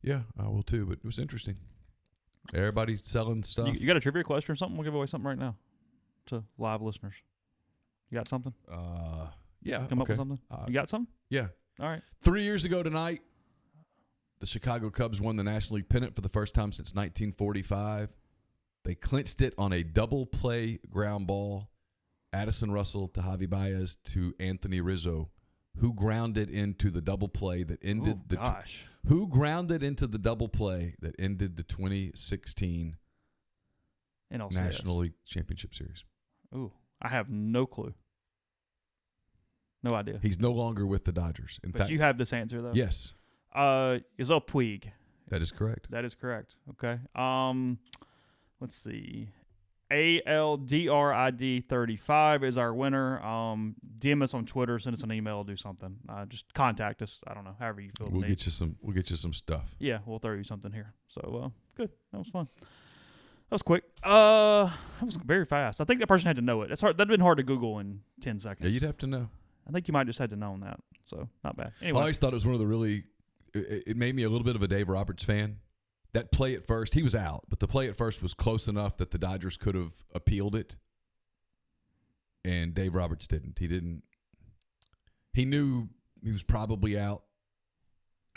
Yeah, I will too. But it was interesting. Everybody's selling stuff. You got a trivia question or something? We'll give away something right now to live listeners. You got something? Yeah. Come up with something? You got something? Yeah. All right. 3 years ago tonight, the Chicago Cubs won the National League pennant for the first time since 1945. They clinched it on a double play ground ball. Addison Russell to Javi Baez to Anthony Rizzo, who grounded into the double play that ended who grounded into the double play that ended the 2016 National League Championship Series. Ooh, I have no clue. No idea. He's no longer with the Dodgers. In fact, you have this answer though. Yes. Izzo Puig. That is correct. That is correct. Okay. Let's see. ALDRID35 is our winner. DM us on Twitter, send us an email, do something. Just contact us. I don't know, however you feel. We'll get you some stuff. Yeah, we'll throw you something here. So good. That was fun. That was quick. That was very fast. I think that person had to know it. It's hard. That'd been hard to Google in 10 seconds. Yeah, you'd have to know. I think you might just had to know that. So not bad. Anyway, I always thought it was one of the really. It made me a little bit of a Dave Roberts fan. That play at first, he was out, but the play at first was close enough that the Dodgers could have appealed it, and Dave Roberts didn't. He didn't. He knew he was probably out.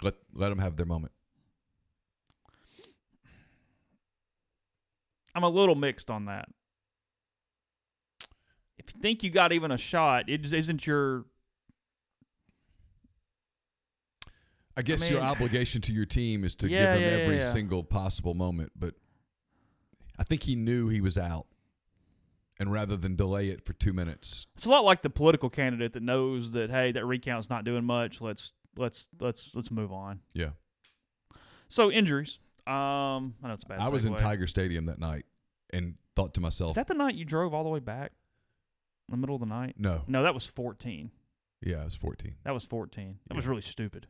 Let them have their moment. I'm a little mixed on that. If you think you got even a shot, it isn't your. I guess your obligation to your team is to give them every single possible moment. But I think he knew he was out. And rather than delay it for 2 minutes. It's a lot like the political candidate that knows that, hey, that recount's not doing much. Let's move on. Yeah. So injuries. I know it's a bad segue. I was in Tiger Stadium that night and thought to myself. Is that the night you drove all the way back? In the middle of the night? No. No, that was 14. Yeah, it was 14. That was 14. That was really stupid.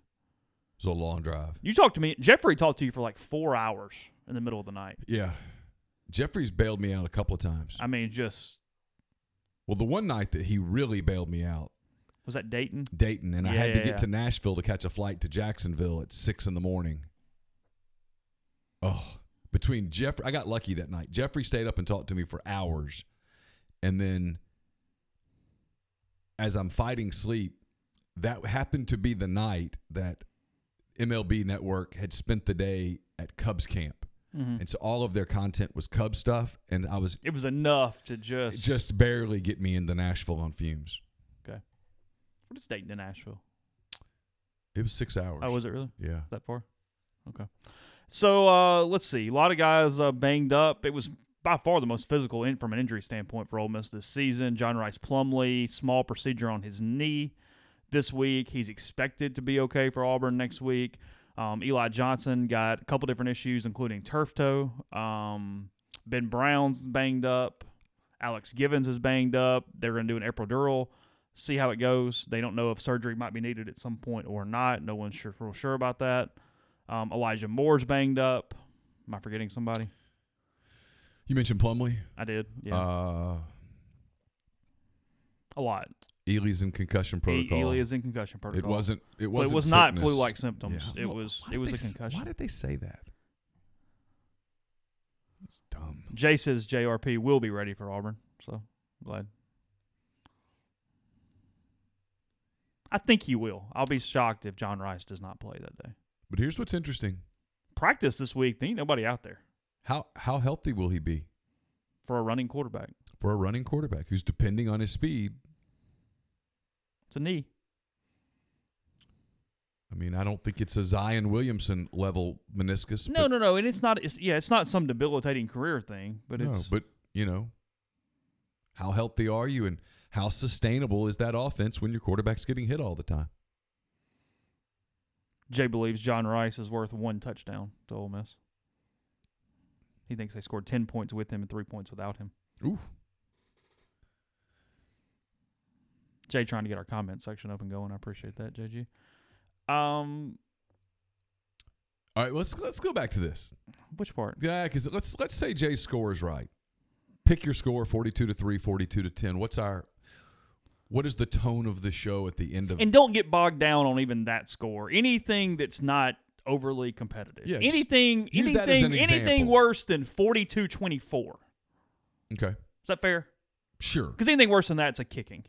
It was a long drive. You talked to me. Jeffrey talked to you for like 4 hours in the middle of the night. Yeah. Jeffrey's bailed me out a couple of times. I mean, just. Well, the one night that he really bailed me out. Was that Dayton? Dayton. And I had to get to Nashville to catch a flight to Jacksonville at 6 a.m. Oh, between Jeffrey. I got lucky that night. Jeffrey stayed up and talked to me for hours. And then as I'm fighting sleep, that happened to be the night that MLB Network had spent the day at Cubs camp. Mm-hmm. And so all of their content was Cubs stuff. And it was enough to just barely get me into Nashville on fumes. Okay. What is Dayton to Nashville? It was 6 hours. Oh, was it really? Yeah. That far? Okay. So let's see. A lot of guys banged up. It was by far the most physical from an injury standpoint for Ole Miss this season. John Rice Plumlee, small procedure on his knee this week. He's expected to be okay for Auburn next week. Eli Johnson got a couple different issues, including turf toe. Ben Brown's banged up. Alex Givens is banged up. They're going to do an epidural, see how it goes. They don't know if surgery might be needed at some point or not. No one's real sure about that. Elijah Moore's banged up. Am I forgetting somebody? You mentioned Plumlee? I did, yeah. A lot. Ely's in concussion protocol. Ely is in concussion protocol. It was not flu-like symptoms. Yeah. It was a concussion. Why did they say that? It's dumb. Jay says JRP will be ready for Auburn, so I'm glad. I think he will. I'll be shocked if John Rice does not play that day. But here's what's interesting. Practice this week, there ain't nobody out there. How healthy will he be? For a running quarterback. For a running quarterback who's depending on his speed. It's a knee. I mean, I don't think it's a Zion Williamson level meniscus. No, and it's not. It's not some debilitating career thing. But how healthy are you, and how sustainable is that offense when your quarterback's getting hit all the time? Jay believes John Rice is worth 1 touchdown to Ole Miss. He thinks they scored 10 points with him and 3 points without him. Ooh. Jay trying to get our comment section up and going. I appreciate that, JG. All right, let's go back to this. Which part? Yeah, because let's say Jay's score is right. Pick your score: 42-3, 42-10. What is the tone of the show at the end of? And don't get bogged down on even that score. Anything that's not overly competitive. Yeah, anything worse than 42-24. Okay. Is that fair? Sure. Because anything worse than that, it's a kicking.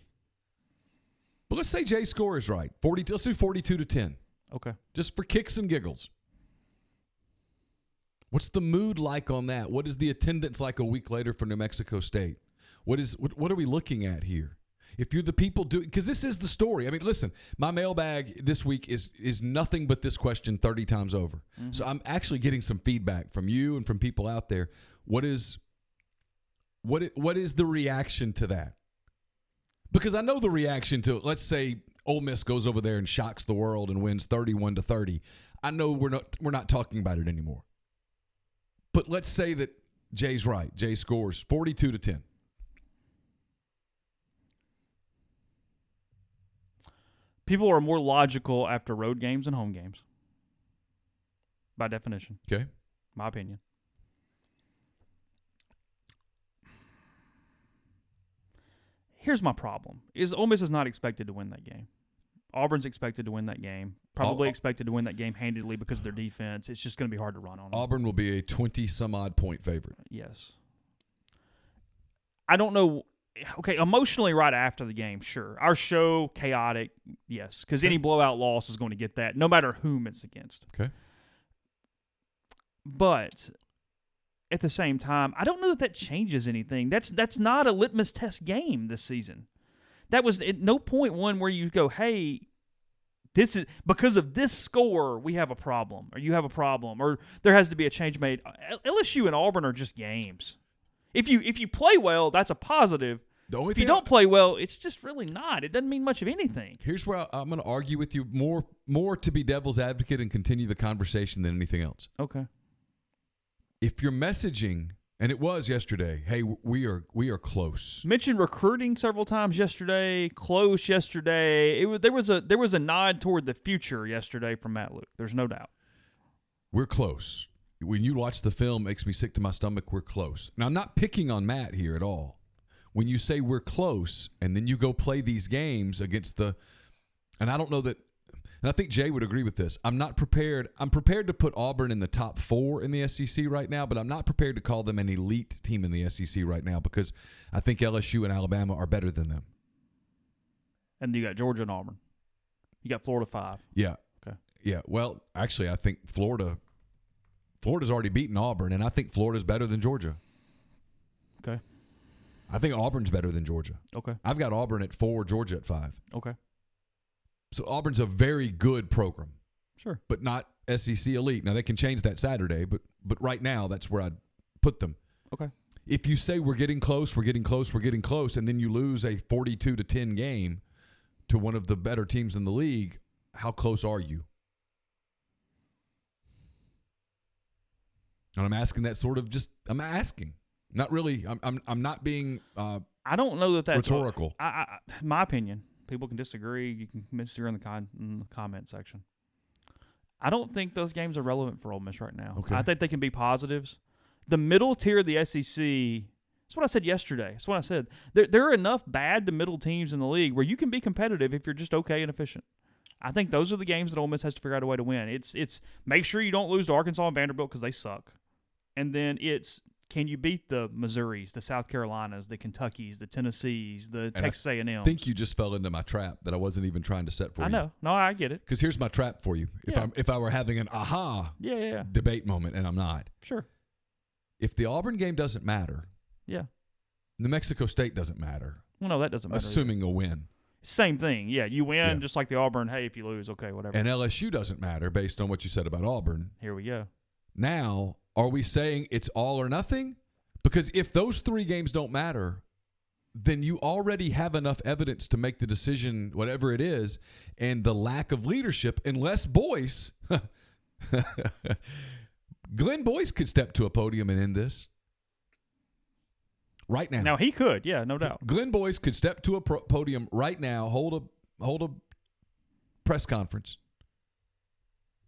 But let's say Jay's score is right. Let's do 42-10. Okay. Just for kicks and giggles. What's the mood like on that? What is the attendance like a week later for New Mexico State? What are we looking at here? If you're the people because this is the story. I mean, listen, my mailbag this week is nothing but this question 30 times over. Mm-hmm. So I'm actually getting some feedback from you and from people out there. What is the reaction to that? Because I know the reaction to, let's say Ole Miss goes over there and shocks the world and wins 31-30. I know we're not talking about it anymore. But let's say that Jay's right. Jay scores 42-10. People are more logical after road games and home games. By definition. Okay. My opinion. Here's my problem. Ole Miss is not expected to win that game. Auburn's expected to win that game. Probably expected to win that game handedly because of their defense. It's just going to be hard to run on them. Auburn will be a 20-some-odd point favorite. Yes. I don't know. Okay, emotionally right after the game, sure. Our show, chaotic, yes. Because any blowout loss is going to get that, no matter whom it's against. Okay. But at the same time, I don't know that changes anything. That's not a litmus test game this season. That was at no point one where you go, hey, this is because of this score, we have a problem, or you have a problem, or there has to be a change made. LSU and Auburn are just games. If you play well, that's a positive. If you don't play well, it's just really not. It doesn't mean much of anything. Here's where I'm going to argue with you more to be devil's advocate and continue the conversation than anything else. Okay. If you're messaging, and it was yesterday, hey, we are close. Mentioned recruiting several times yesterday. Close yesterday. There was a nod toward the future yesterday from Matt Luke. There's no doubt. We're close. When you watch the film, it makes me sick to my stomach. We're close. Now, I'm not picking on Matt here at all. When you say we're close, and then you go play these games against and I don't know that, and I think Jay would agree with this. I'm not prepared. I'm prepared to put Auburn in the top 4 in the SEC right now, but I'm not prepared to call them an elite team in the SEC right now because I think LSU and Alabama are better than them. And you got Georgia and Auburn. You got Florida 5. Yeah. Okay. Yeah. Well, actually, I think Florida's already beaten Auburn, and I think Florida's better than Georgia. Okay. I think Auburn's better than Georgia. Okay. I've got Auburn at 4, Georgia at 5. Okay. So Auburn's a very good program. Sure. But not SEC elite. Now, they can change that Saturday, but right now that's where I'd put them. Okay. If you say we're getting close, and then you lose a 42-10 game to one of the better teams in the league, how close are you? And I'm asking that sort of I'm asking. Not really. I'm not being I don't know that that's rhetorical. My opinion. People can disagree. You can disagree in the comment section. I don't think those games are relevant for Ole Miss right now. Okay. I think they can be positives. The middle tier of the SEC, that's what I said yesterday. That's what I said. There are enough bad to middle teams in the league where you can be competitive if you're just okay and efficient. I think those are the games that Ole Miss has to figure out a way to win. It's make sure you don't lose to Arkansas and Vanderbilt because they suck. And then it's can you beat the Missouris, the South Carolinas, the Kentuckys, the Tennessees, the Texas A&M? I think you just fell into my trap that I wasn't even trying to set for you. I know. No, I get it. Because here's my trap for you. If I were having an debate moment, and I'm not. Sure. If the Auburn game doesn't matter, New Mexico State doesn't matter. Well, no, that doesn't matter. Assuming a win. Same thing. Yeah, you win just like the Auburn. Hey, if you lose, okay, whatever. And LSU doesn't matter based on what you said about Auburn. Here we go. Now, are we saying it's all or nothing? Because if those 3 games don't matter, then you already have enough evidence to make the decision, whatever it is, and the lack of leadership, unless Boyce, Glenn Boyce could step to a podium and end this. Right now. Now, he could, no doubt. Glenn Boyce could step to a podium right now, hold a press conference.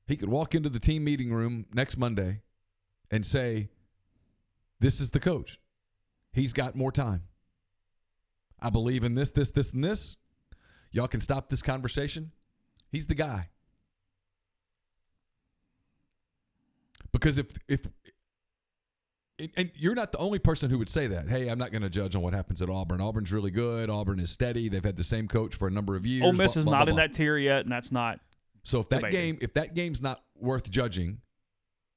He could walk into the team meeting room next Monday and say, this is the coach. He's got more time. I believe in this, and this. Y'all can stop this conversation. He's the guy. Because if and you're not the only person who would say that. Hey, I'm not going to judge on what happens at Auburn. Auburn's really good. Auburn is steady. They've had the same coach for a number of years. Ole Miss is not in that tier yet, and that's not. So if that game's not worth judging,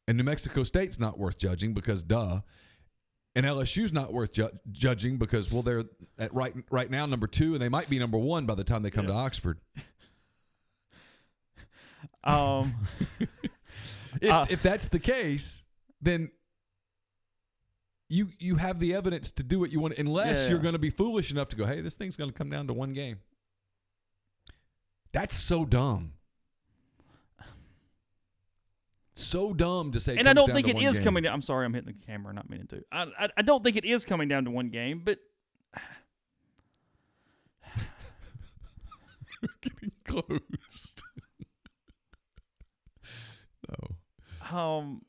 and New Mexico State's not worth judging because and LSU's not worth judging because they're at right now number 2, and they might be number 1 by the time they come to Oxford. If that's the case, then you have the evidence to do what you want, unless you're going to be foolish enough to go, hey, this thing's going to come down to 1 game. That's so dumb. So dumb to say. And I don't think it is coming down. I'm sorry, I'm hitting the camera, not meaning to. I don't think it is coming down to 1 game, but we're getting closed. No.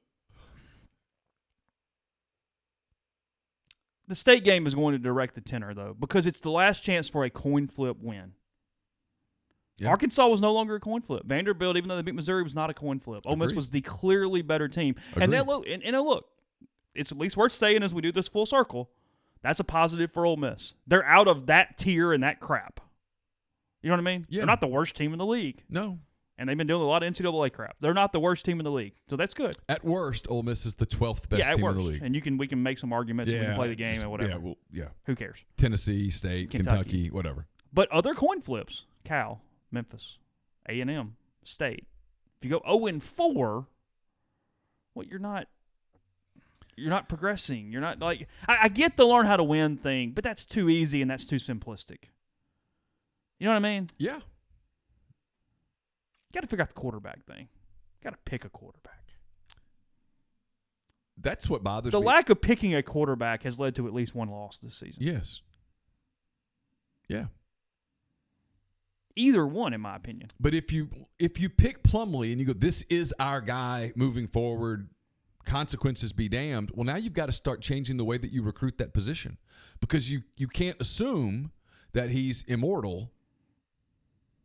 The state game is going to direct the tenor, though, because it's the last chance for a coin flip win. Yeah. Arkansas was no longer a coin flip. Vanderbilt, even though they beat Missouri, was not a coin flip. Ole Miss was the clearly better team. And then look, it's at least worth saying as we do this full circle, that's a positive for Ole Miss. They're out of that tier and that crap. You know what I mean? Yeah. They're not the worst team in the league. No. And they've been doing a lot of NCAA crap. They're not the worst team in the league, so that's good. At worst, Ole Miss is the 12th best team in the league. And we can make some arguments when we play the game and whatever. Who cares? Tennessee, State, Kentucky, whatever. But other coin flips: Cal, Memphis, A&M, State. If you go 0-4, well, you're not progressing. You're not like I get the learn how to win thing, but that's too easy and that's too simplistic. You know what I mean? Yeah. Got to figure out the quarterback thing. Got to pick a quarterback. That's what bothers me. The lack of picking a quarterback has led to at least 1 loss this season. Yes. Yeah. Either one, in my opinion. But if you pick Plumlee and you go, this is our guy moving forward, consequences be damned, well, now you've got to start changing the way that you recruit that position. Because you can't assume that he's immortal.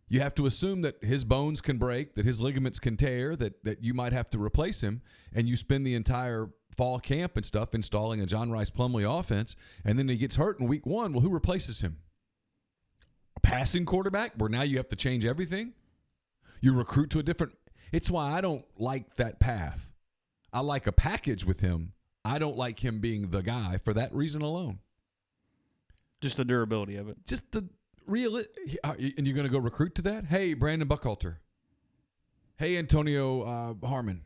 You have to assume that his bones can break, that his ligaments can tear, that you might have to replace him, and you spend the entire fall camp and stuff installing a John Rice Plumlee offense, and then he gets hurt in week 1. Well, who replaces him? A passing quarterback where now you have to change everything? You recruit to a different – it's why I don't like that path. I like a package with him. I don't like him being the guy for that reason alone. Just the durability of it. Just the – real, and you're going to go recruit to that? Hey, Brandon Buckhalter. Hey, Antonio Harmon.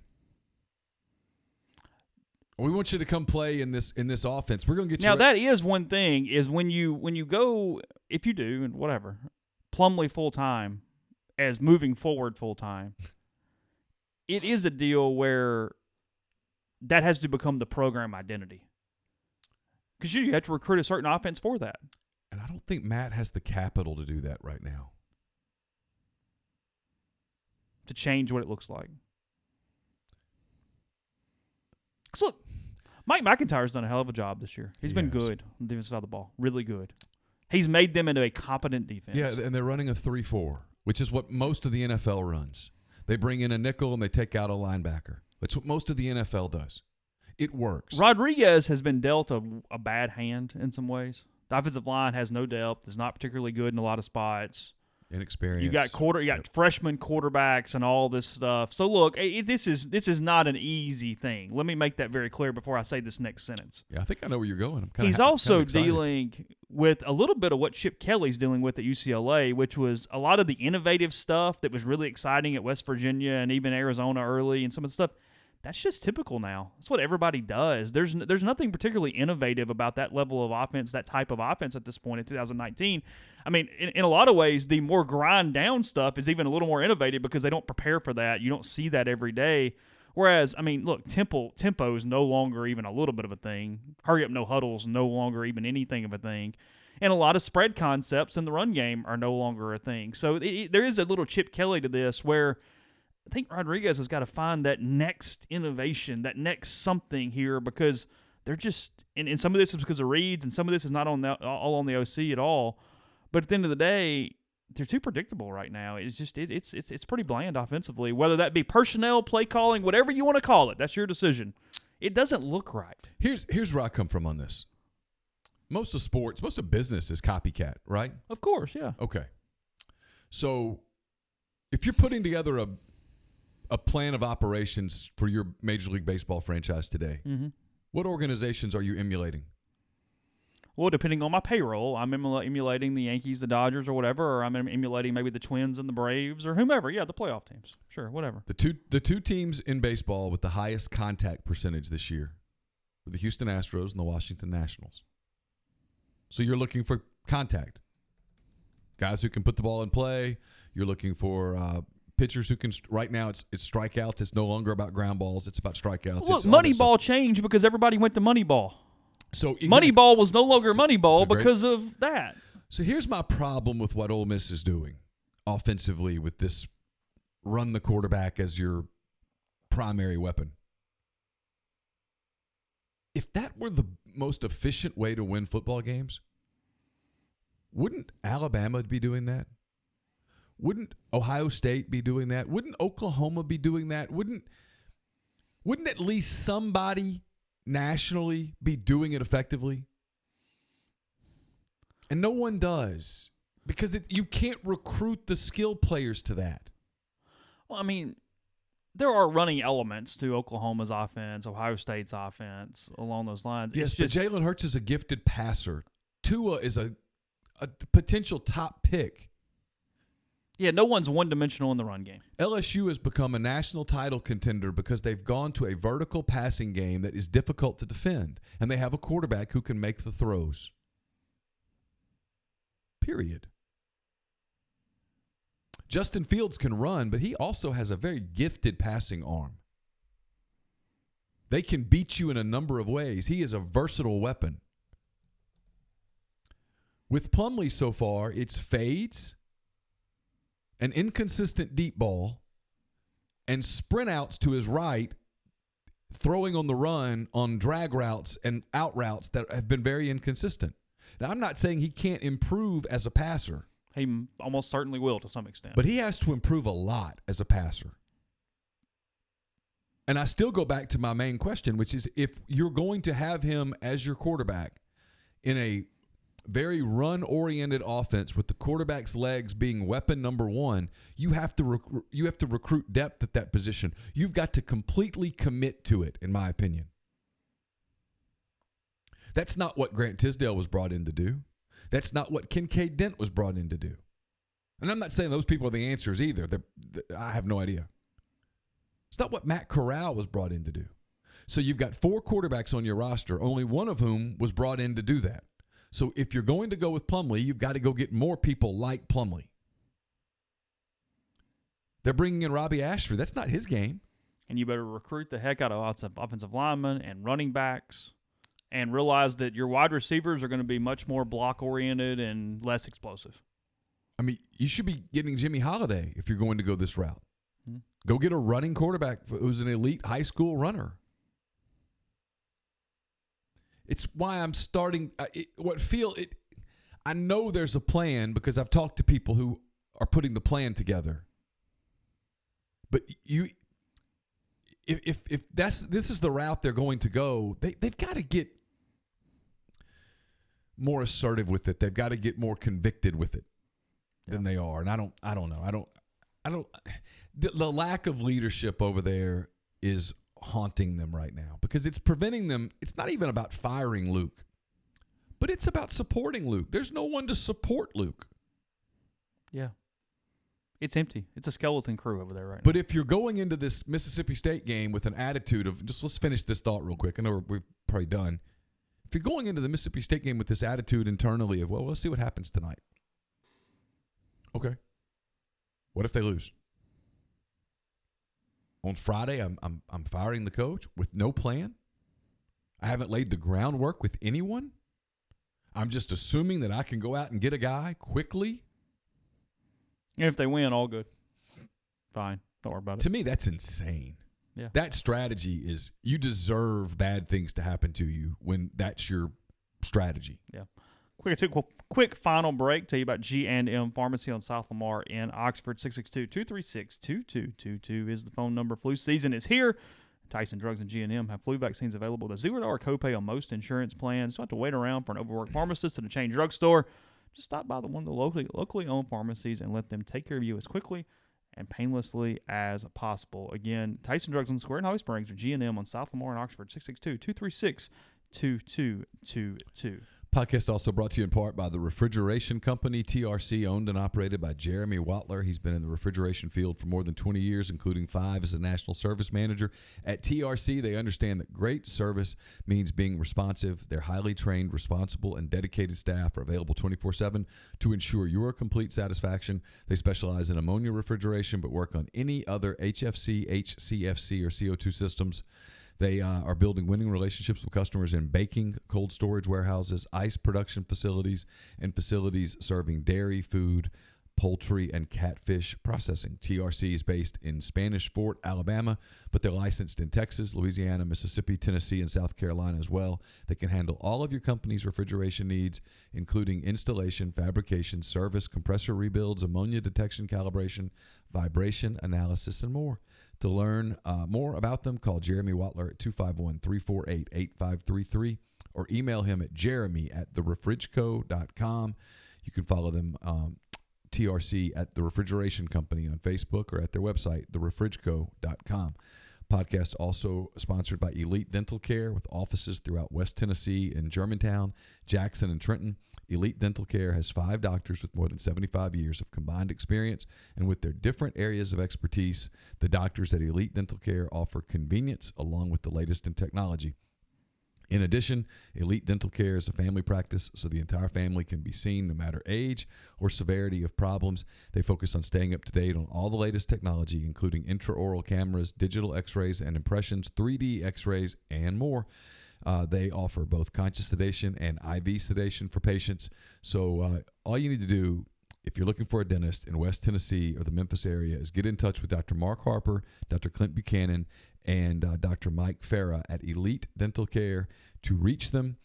We want you to come play in this offense. We're going to get you. Now that is one thing is when you go, if you do and whatever, Plumlee full time as moving forward full time. It is a deal where that has to become the program identity because you have to recruit a certain offense for that. And I don't think Matt has the capital to do that right now. To change what it looks like. Because look, Mike McIntyre's done a hell of a job this year. He's been good on the defensive side of the ball. Really good. He's made them into a competent defense. Yeah, and they're running a 3-4, which is what most of the NFL runs. They bring in a nickel and they take out a linebacker. That's what most of the NFL does. It works. Rodriguez has been dealt a bad hand in some ways. The offensive line has no depth. Is not particularly good in a lot of spots. Inexperience. You got freshman quarterbacks and all this stuff. So look, this is not an easy thing. Let me make that very clear before I say this next sentence. Yeah, I think I know where you're going. He's also dealing with a little bit of what Chip Kelly's dealing with at UCLA, which was a lot of the innovative stuff that was really exciting at West Virginia and even Arizona early, and some of the stuff. That's just typical now. That's what everybody does. There's nothing particularly innovative about that level of offense, that type of offense at this point in 2019. I mean, in a lot of ways, the more grind down stuff is even a little more innovative because they don't prepare for that. You don't see that every day. Whereas, I mean, look, tempo is no longer even a little bit of a thing. Hurry up, no huddles, no longer even anything of a thing. And a lot of spread concepts in the run game are no longer a thing. So there is a little Chip Kelly to this where I think Rodriguez has got to find that next innovation, that next something here, because they're just and some of this is because of reads, and some of this is not all on the OC at all. But at the end of the day, they're too predictable right now. It's just it's pretty bland offensively. Whether that be personnel, play calling, whatever you want to call it, that's your decision. It doesn't look right. Here's where I come from on this. Most of sports, most of business is copycat, right? Of course, yeah. Okay. So if you're putting together a plan of operations for your Major League Baseball franchise today, what organizations are you emulating? Well, depending on my payroll, I'm emulating the Yankees, the Dodgers, or whatever, or I'm emulating maybe the Twins and the Braves or whomever. Yeah, the playoff teams. Sure, whatever. The two teams in baseball with the highest contact percentage this year were the Houston Astros and the Washington Nationals. So you're looking for contact. Guys who can put the ball in play. You're looking for pitchers who can – right now it's strikeouts. It's no longer about ground balls. It's about strikeouts. Look, Moneyball changed because everybody went to Moneyball. So exactly. Moneyball was no longer Moneyball because of that. So here's my problem with what Ole Miss is doing offensively with this run the quarterback as your primary weapon. If that were the most efficient way to win football games, wouldn't Alabama be doing that? Wouldn't Ohio State be doing that? Wouldn't Oklahoma be doing that? Wouldn't at least somebody nationally be doing it effectively? And no one does because you can't recruit the skilled players to that. Well, I mean, there are running elements to Oklahoma's offense, Ohio State's offense, along those lines. Yes, but Jalen Hurts is a gifted passer. Tua is a potential top pick. Yeah, no one's one-dimensional in the run game. LSU has become a national title contender because they've gone to a vertical passing game that is difficult to defend, and they have a quarterback who can make the throws. Period. Justin Fields can run, but he also has a very gifted passing arm. They can beat you in a number of ways. He is a versatile weapon. With Plumlee so far, it's fades, an inconsistent deep ball, and sprint outs to his right, throwing on the run on drag routes and out routes that have been very inconsistent. Now, I'm not saying he can't improve as a passer. He almost certainly will to some extent. But he has to improve a lot as a passer. And I still go back to my main question, which is if you're going to have him as your quarterback in a very run-oriented offense with the quarterback's legs being weapon number one, you have to recruit depth at that position. You've got to completely commit to it, in my opinion. That's not what Grant Tisdale was brought in to do. That's not what Kincaid Dent was brought in to do. And I'm not saying those people are the answers either. I have no idea. It's not what Matt Corral was brought in to do. So you've got 4 quarterbacks on your roster, only one of whom was brought in to do that. So if you're going to go with Plumlee, you've got to go get more people like Plumlee. They're bringing in Robbie Ashford. That's not his game. And you better recruit the heck out of offensive linemen and running backs and realize that your wide receivers are going to be much more block-oriented and less explosive. I mean, you should be getting Jimmy Holiday if you're going to go this route. Go get a running quarterback who's an elite high school runner. It's why I'm starting I know there's a plan because I've talked to people who are putting the plan together. But if this is the route they're going to go, they've got to get more assertive with it. They've got to get more convicted with it than they are. And I don't know. The lack of leadership over there is haunting them right now because it's preventing them. It's not even about firing Luke, but it's about supporting Luke. There's no one to support Luke. Yeah. It's empty. It's a skeleton crew over there right now. But if you're going into this Mississippi State game with an attitude of, just let's finish this thought real quick. I know we're probably done. If you're going into the Mississippi State game with this attitude internally of, well, let's see what happens tonight. Okay. What if they lose? On Friday, I'm firing the coach with no plan. I haven't laid the groundwork with anyone. I'm just assuming that I can go out and get a guy quickly. And if they win, all good. Fine. Don't worry about it. To me, that's insane. Yeah. That strategy is you deserve bad things to happen to you when that's your strategy. Yeah. Quick final break. Tell you about G&M Pharmacy on South Lamar in Oxford. 662-236-2222 is the phone number. Flu season is here. Tyson Drugs and G&M have flu vaccines available with a $0 copay on most insurance plans. Don't have to wait around for an overworked pharmacist at a chain drugstore. Just stop by one of the locally owned pharmacies and let them take care of you as quickly and painlessly as possible. Again, Tyson Drugs on the Square in Holly Springs or G&M on South Lamar in Oxford, 662-236-2222. Podcast also brought to you in part by the Refrigeration Company, TRC, owned and operated by Jeremy Wattler. He's been in the refrigeration field for more than 20 years, including 5 as a national service manager. At TRC, they understand that great service means being responsive. Their highly trained, responsible, and dedicated staff are available 24/7 to ensure your complete satisfaction. They specialize in ammonia refrigeration but work on any other HFC, HCFC, or CO2 systems. They are building winning relationships with customers in baking, cold storage warehouses, ice production facilities, and facilities serving dairy, food, poultry, and catfish processing. TRC is based in Spanish Fort, Alabama, but they're licensed in Texas, Louisiana, Mississippi, Tennessee, and South Carolina as well. They can handle all of your company's refrigeration needs, including installation, fabrication, service, compressor rebuilds, ammonia detection, calibration, vibration analysis, and more. To learn more about them, call Jeremy Wattler at 251-348-8533 or email him at jeremy@therefridgeco.com. You can follow them, TRC, at The Refrigeration Company on Facebook or at their website, therefridgeco.com. Podcast also sponsored by Elite Dental Care with offices throughout West Tennessee and Germantown, Jackson, and Trenton. Elite Dental Care has 5 doctors with more than 75 years of combined experience, and with their different areas of expertise, the doctors at Elite Dental Care offer convenience along with the latest in technology. In addition, Elite Dental Care is a family practice, so the entire family can be seen no matter age or severity of problems. They focus on staying up to date on all the latest technology, including intraoral cameras, digital x-rays and impressions, 3D x-rays, and more. They offer both conscious sedation and IV sedation for patients. So all you need to do, if you're looking for a dentist in West Tennessee or the Memphis area, is get in touch with Dr. Mark Harper, Dr. Clint Buchanan, and Dr. Mike Farah at Elite Dental Care. To reach them,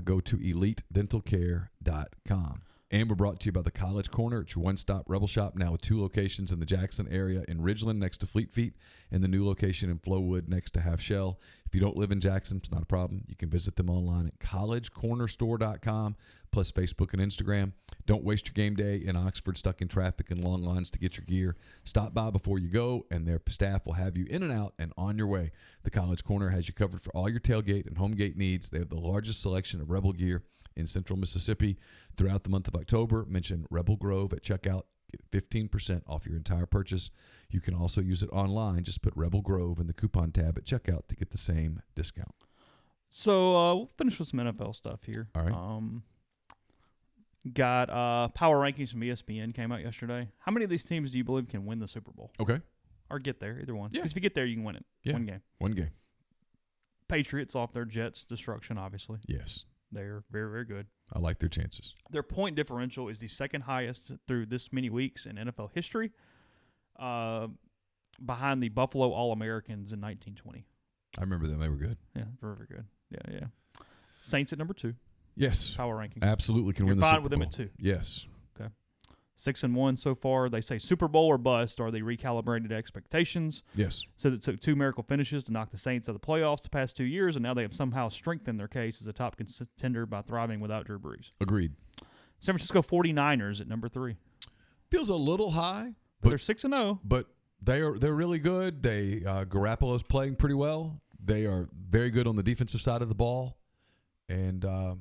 go to elitedentalcare.com. And we're brought to you by the College Corner. It's your one-stop Rebel Shop, now with 2 locations in the Jackson area, in Ridgeland next to Fleet Feet, and the new location in Flowood next to Half Shell. If you don't live in Jackson, it's not a problem. You can visit them online at collegecornerstore.com, plus Facebook and Instagram. Don't waste your game day in Oxford stuck in traffic and long lines to get your gear. Stop by before you go, and their staff will have you in and out and on your way. The College Corner has you covered for all your tailgate and home gate needs. They have the largest selection of Rebel gear in Central Mississippi. Throughout the month of October, mention Rebel Grove at checkout. Get 15% off your entire purchase. You can also use it online. Just put Rebel Grove in the coupon tab at checkout to get the same discount. So we'll finish with some NFL stuff here. All right. Got power rankings from ESPN came out yesterday. How many of these teams do you believe can win the Super Bowl? Okay. Or get there, either one. Yeah. Because if you get there, you can win it. Yeah. One game. One game. Patriots off their Jets' destruction, obviously. Yes. They're very, very good. I like their chances. Their point differential is the second highest through this many weeks in NFL history, behind the Buffalo All-Americans in 1920. I remember them. They were good. Yeah, very, very good. Yeah. Saints at number 2. Yes. Power rankings. Absolutely can You're win the fine Super with them Bowl. at 2. Yes. Okay. 6-1 so far. They say Super Bowl or bust, or they recalibrated expectations. Yes. Says it took 2 miracle finishes to knock the Saints out of the playoffs the past 2 years, and now they have somehow strengthened their case as a top contender by thriving without Drew Brees. Agreed. San Francisco 49ers at number 3. Feels a little high, But they're 6-0. But they're really good. Garoppolo's playing pretty well. They are very good on the defensive side of the ball, and I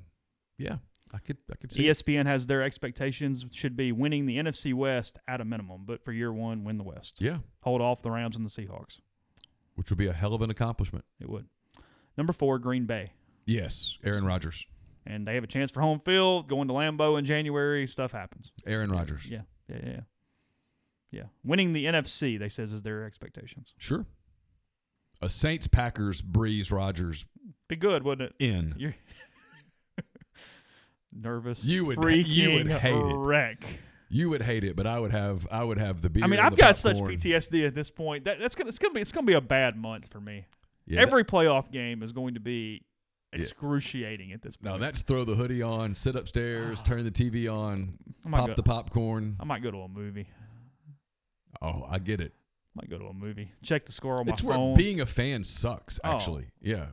could see. ESPN has their expectations should be winning the NFC West at a minimum, but for year one, win the West. Yeah. Hold off the Rams and the Seahawks. Which would be a hell of an accomplishment. It would. Number 4, Green Bay. Yes, Aaron Rodgers. And they have a chance for home field, going to Lambeau in January. Stuff happens. Aaron Rodgers. Yeah. Winning the NFC, they says, is their expectations. Sure. A Saints-Packers, Breeze, Rodgers. Be good, wouldn't it? You're nervous. You would hate it. You would hate it, but I would have the beer. I mean, and I've the got popcorn. such PTSD at this point. It's gonna be a bad month for me. Yeah, Every playoff game is going to be excruciating at this point. No, that's throw the hoodie on, sit upstairs, turn the TV on, pop the popcorn. I might go to a movie. Oh, I get it. Might go to a movie. Check the score on my It's phone. where being a fan sucks, actually. Yeah.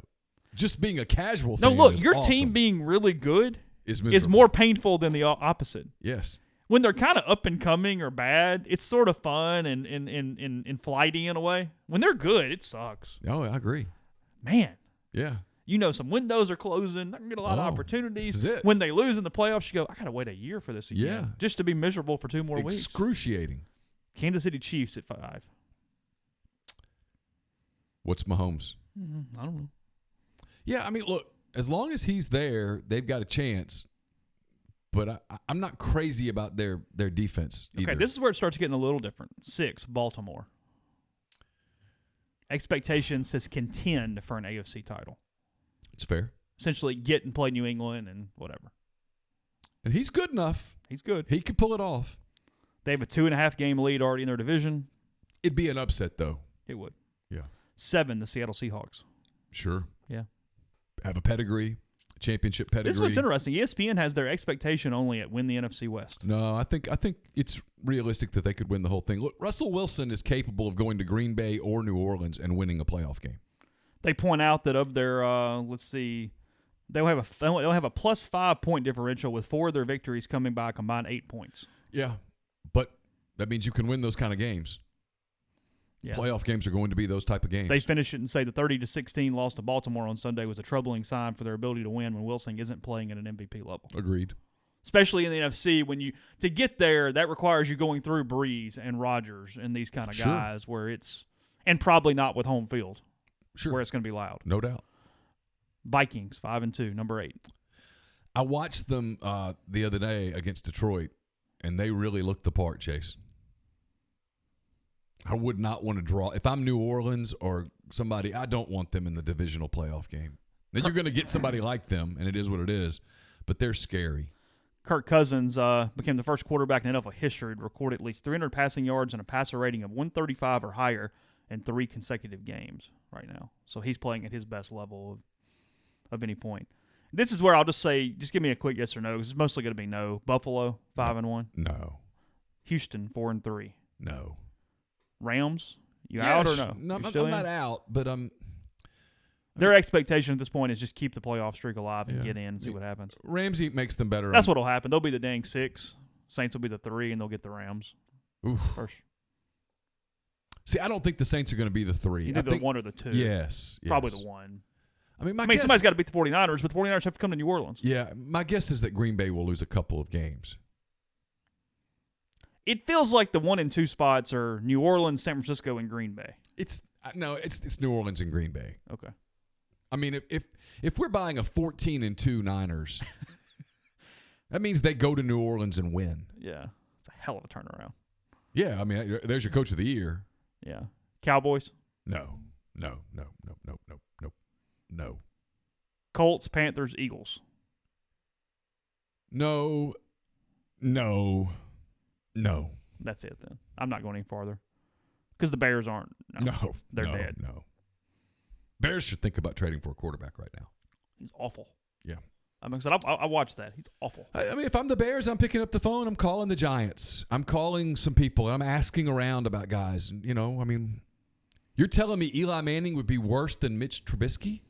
Just being a casual fan. No, look, is your awesome. team being really good is more painful than the opposite. Yes. When they're kind of up and coming or bad, it's sort of fun and flighty in a way. When they're good, it sucks. Oh, I agree. Man. Yeah. Some windows are closing. Not going to get a lot of opportunities. This is it. When they lose in the playoffs, you go, I got to wait a year for this again. Yeah. Just to be miserable for 2 more weeks. Excruciating. Kansas City Chiefs at 5. What's Mahomes? I don't know. Yeah, I mean, look, as long as he's there, they've got a chance. But I'm not crazy about their defense either. Okay, this is where it starts getting a little different. 6, Baltimore. Expectation says contend for an AFC title. It's fair. Essentially get and play New England and whatever. And he's good enough. He's good. He could pull it off. They have a 2.5 game lead already in their division. It'd be an upset, though. It would. Yeah. 7, the Seattle Seahawks. Sure. Yeah. Have a pedigree, championship pedigree. This one's interesting. ESPN has their expectation only at win the NFC West. No, I think it's realistic that they could win the whole thing. Look, Russell Wilson is capable of going to Green Bay or New Orleans and winning a playoff game. They point out that of their, they'll have a plus 5 point differential with 4 of their victories coming by a combined 8 points. Yeah, but that means you can win those kind of games. Yeah. Playoff games are going to be those type of games. They finish it and say the 30-16 loss to Baltimore on Sunday was a troubling sign for their ability to win when Wilson isn't playing at an MVP level. Agreed. Especially in the NFC, to get there, that requires you going through Breeze and Rodgers and these kind of guys and probably not with home field. Sure. Where it's going to be loud. No doubt. Vikings, 5-2, number 8. I watched them the other day against Detroit, and they really looked the part, Chase. I would not want to draw. If I'm New Orleans or somebody, I don't want them in the divisional playoff game. Then you're going to get somebody like them, and it is what it is, but they're scary. Kirk Cousins became the first quarterback in NFL history to record at least 300 passing yards and a passer rating of 135 or higher in 3 consecutive games right now. So he's playing at his best level of any point. This is where I'll just say, just give me a quick yes or no, because it's mostly going to be no. Buffalo, 5-1. No. Houston, 4-3. No. Rams, out or no? No, I'm not out, but their expectation at this point is just keep the playoff streak alive and get in and see what happens. Ramsey makes them better. That's what'll happen. They'll be the dang 6. Saints will be the 3, and they'll get the Rams first. See, I don't think the Saints are going to be the 3. Either the 1 or the 2. Yes. Probably the 1. I mean, somebody's got to beat the 49ers, but the 49ers have to come to New Orleans. Yeah, my guess is that Green Bay will lose a couple of games. It feels like the 1 and 2 spots are New Orleans, San Francisco, and Green Bay. It's New Orleans and Green Bay. Okay. I mean, if we're buying a 14-2 Niners, that means they go to New Orleans and win. Yeah, it's a hell of a turnaround. Yeah, I mean, there's your coach of the year. Yeah, Cowboys. No. Colts, Panthers, Eagles. No. That's it then. I'm not going any farther because the Bears aren't. No, they're dead. No. Bears should think about trading for a quarterback right now. He's awful. Yeah. I'm excited. I watched that. He's awful. I mean, if I'm the Bears, I'm picking up the phone. I'm calling the Giants. I'm calling some people. I'm asking around about guys. You know, I mean, you're telling me Eli Manning would be worse than Mitch Trubisky?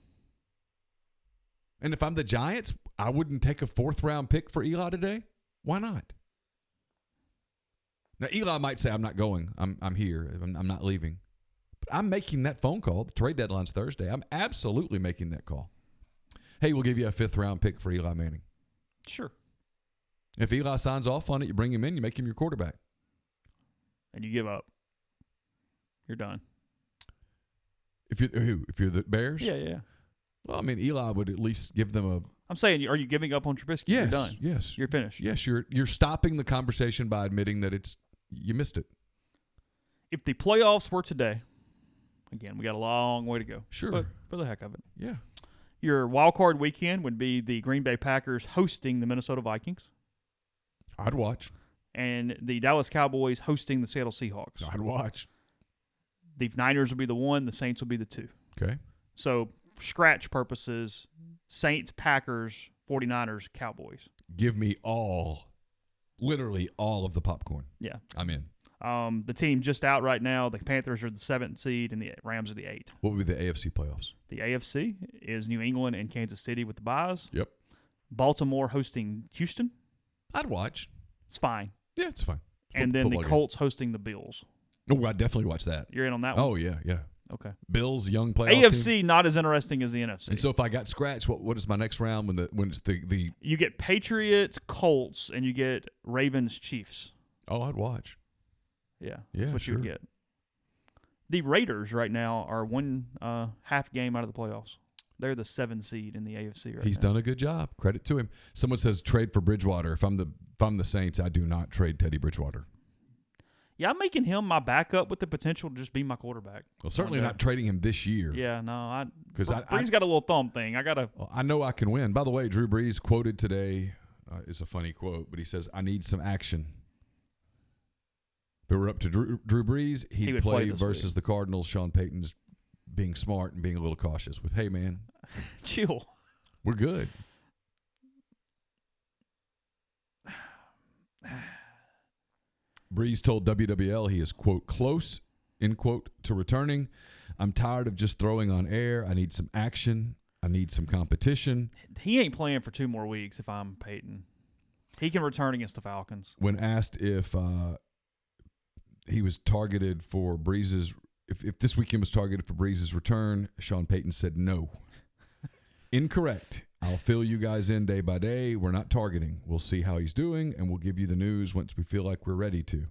And if I'm the Giants, I wouldn't take a 4th-round pick for Eli today? Why not? Now, Eli might say, I'm not going. I'm here. I'm not leaving. But I'm making that phone call. The trade deadline's Thursday. I'm absolutely making that call. Hey, we'll give you a 5th-round pick for Eli Manning. Sure. If Eli signs off on it, you bring him in, you make him your quarterback. And you give up. You're done. If you're the Bears? Yeah. Well, I mean, Eli would at least give them a... I'm saying, are you giving up on Trubisky? Yes, You're done. yes. You're finished. Yes, you're stopping the conversation by admitting that you missed it. If the playoffs were today, again, we got a long way to go. Sure. But for the heck of it. Yeah. Your wild card weekend would be the Green Bay Packers hosting the Minnesota Vikings. I'd watch. And the Dallas Cowboys hosting the Seattle Seahawks. I'd watch. The Niners will be the 1, the Saints will be the 2. Okay. So, for scratch purposes, Saints, Packers, 49ers, Cowboys. Give me literally all of the popcorn. Yeah. I'm in. The team just out right now, the Panthers are the 7th seed and the Rams are the 8th. What would be the AFC playoffs? The AFC is New England and Kansas City with the byes. Yep. Baltimore hosting Houston. I'd watch. It's fine. Yeah, it's fine. And then the Colts hosting the Bills. Oh, I'd definitely watch that. You're in on that one? Oh, yeah. Okay. Bills, young playoff AFC, team. not as interesting as the NFC. And so if I got scratched, what is my next round when it's the You get Patriots, Colts, and you get Ravens, Chiefs. Oh, I'd watch. Yeah, Yeah, that's what you would get. The Raiders right now are 1 half game out of the playoffs. They're the 7 seed in the AFC right He's now. done a good job. Credit to him. Someone says trade for Bridgewater. If I'm the Saints, I do not trade Teddy Bridgewater. Yeah, I'm making him my backup with the potential to just be my quarterback. Well, certainly not trading him this year. Yeah, no, because Brees got a little thumb thing. I know I can win. By the way, Drew Brees quoted today is a funny quote, but he says, "I need some action." If it were up to Drew Brees, he'd would play versus the Cardinals. Sean Payton's being smart and being a little cautious with, "Hey, man, chill. We're good." Brees told WWL he is, quote, close, end quote, to returning. "I'm tired of just throwing on air. I need some action. I need some competition." He ain't playing for 2 more weeks if I'm Peyton. He can return against the Falcons. When asked if he was targeted for Brees's, if this weekend was targeted for Brees's return, Sean Payton said no. "Incorrect. I'll fill you guys in day by day. We're not targeting. We'll see how he's doing, and we'll give you the news once we feel like we're ready to."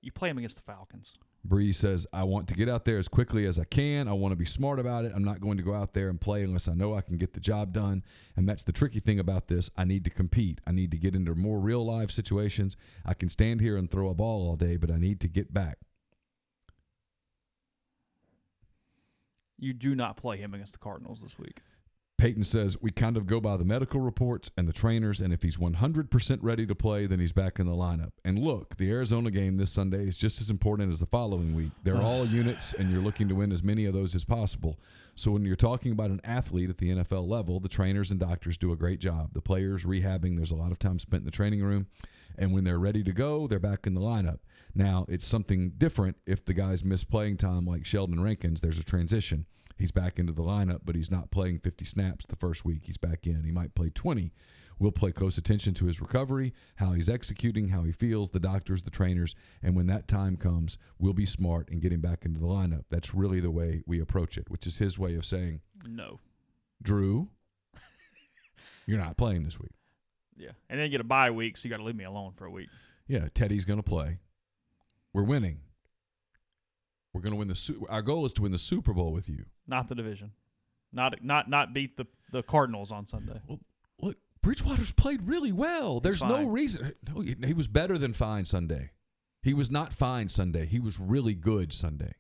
You play him against the Falcons. Brees says, "I want to get out there as quickly as I can. I want to be smart about it. I'm not going to go out there and play unless I know I can get the job done." And that's the tricky thing about this. I need to compete. I need to get into more real-life situations. I can stand here and throw a ball all day, but I need to get back. You do not play him against the Cardinals this week. Peyton says, "We kind of go by the medical reports and the trainers, and if he's 100% ready to play, then he's back in the lineup." And look, the Arizona game this Sunday is just as important as the following week. They're all units, and you're looking to win as many of those as possible. So when you're talking about an athlete at the NFL level, the trainers and doctors do a great job. The players rehabbing, there's a lot of time spent in the training room. And when they're ready to go, they're back in the lineup. Now, it's something different if the guys miss playing time like Sheldon Rankins. There's a transition. He's back into the lineup, but he's not playing 50 snaps the first week he's back in. He might play 20. We'll pay close attention to his recovery, how he's executing, how he feels, the doctors, the trainers, and when that time comes, we'll be smart and get him back into the lineup. That's really the way we approach it, which is his way of saying, no, Drew, you're not playing this week. Yeah, and then you get a bye week, so you got to leave me alone for a week. Yeah, Teddy's going to play. We're winning. We're going to win our goal is to win the Super Bowl with you. Not the division. Not beat the Cardinals on Sunday. Well, look, Bridgewater's played really well. There's no reason. No, he was better than fine Sunday. He was not fine Sunday. He was really good Sunday.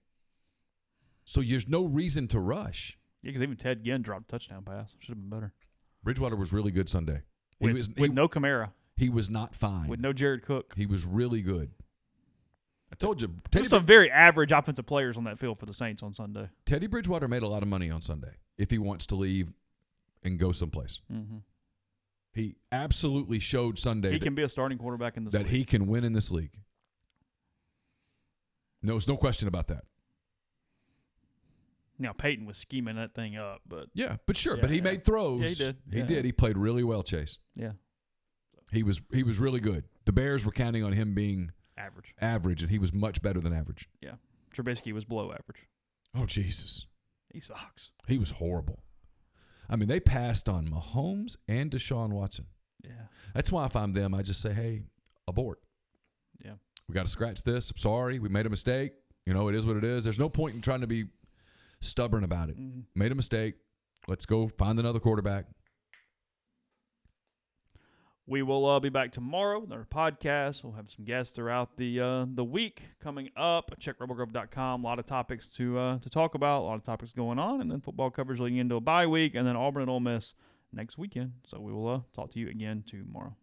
So there's no reason to rush. Yeah, because even Ted Ginn dropped a touchdown pass. Should have been better. Bridgewater was really good Sunday. With no Kamara. He was not fine. With no Jared Cook. He was really good. I told you. There's some very average offensive players on that field for the Saints on Sunday. Teddy Bridgewater made a lot of money on Sunday. If he wants to leave and go someplace. Mm-hmm. He absolutely showed Sunday he can be a starting quarterback in this league. he can win in this league. No, there's no question about that. Now, Peyton was scheming that thing up, but Yeah, but sure. Yeah, but he yeah. made throws. Yeah, he did. He Yeah. did. He played really well, Chase. yeah, He was really good. The Bears were counting on him being average. and he was much better than average. Yeah, Trubisky was below average. Oh, Jesus. He sucks. He was horrible. I mean, they passed on Mahomes and Deshaun Watson. Yeah, That's why if I'm them, I just say, hey, abort. yeah. We got to scratch this. I'm sorry. We made a mistake. It is what it is. There's no point in trying to be stubborn about it. Mm-hmm. Made a mistake. Let's go find another quarterback. We will be back tomorrow with our podcast. We'll have some guests throughout the week coming up. Check rebelgrove.com. A lot of topics to talk about. A lot of topics going on, and then football coverage leading into a bye week, and then Auburn and Ole Miss next weekend. So we will talk to you again tomorrow.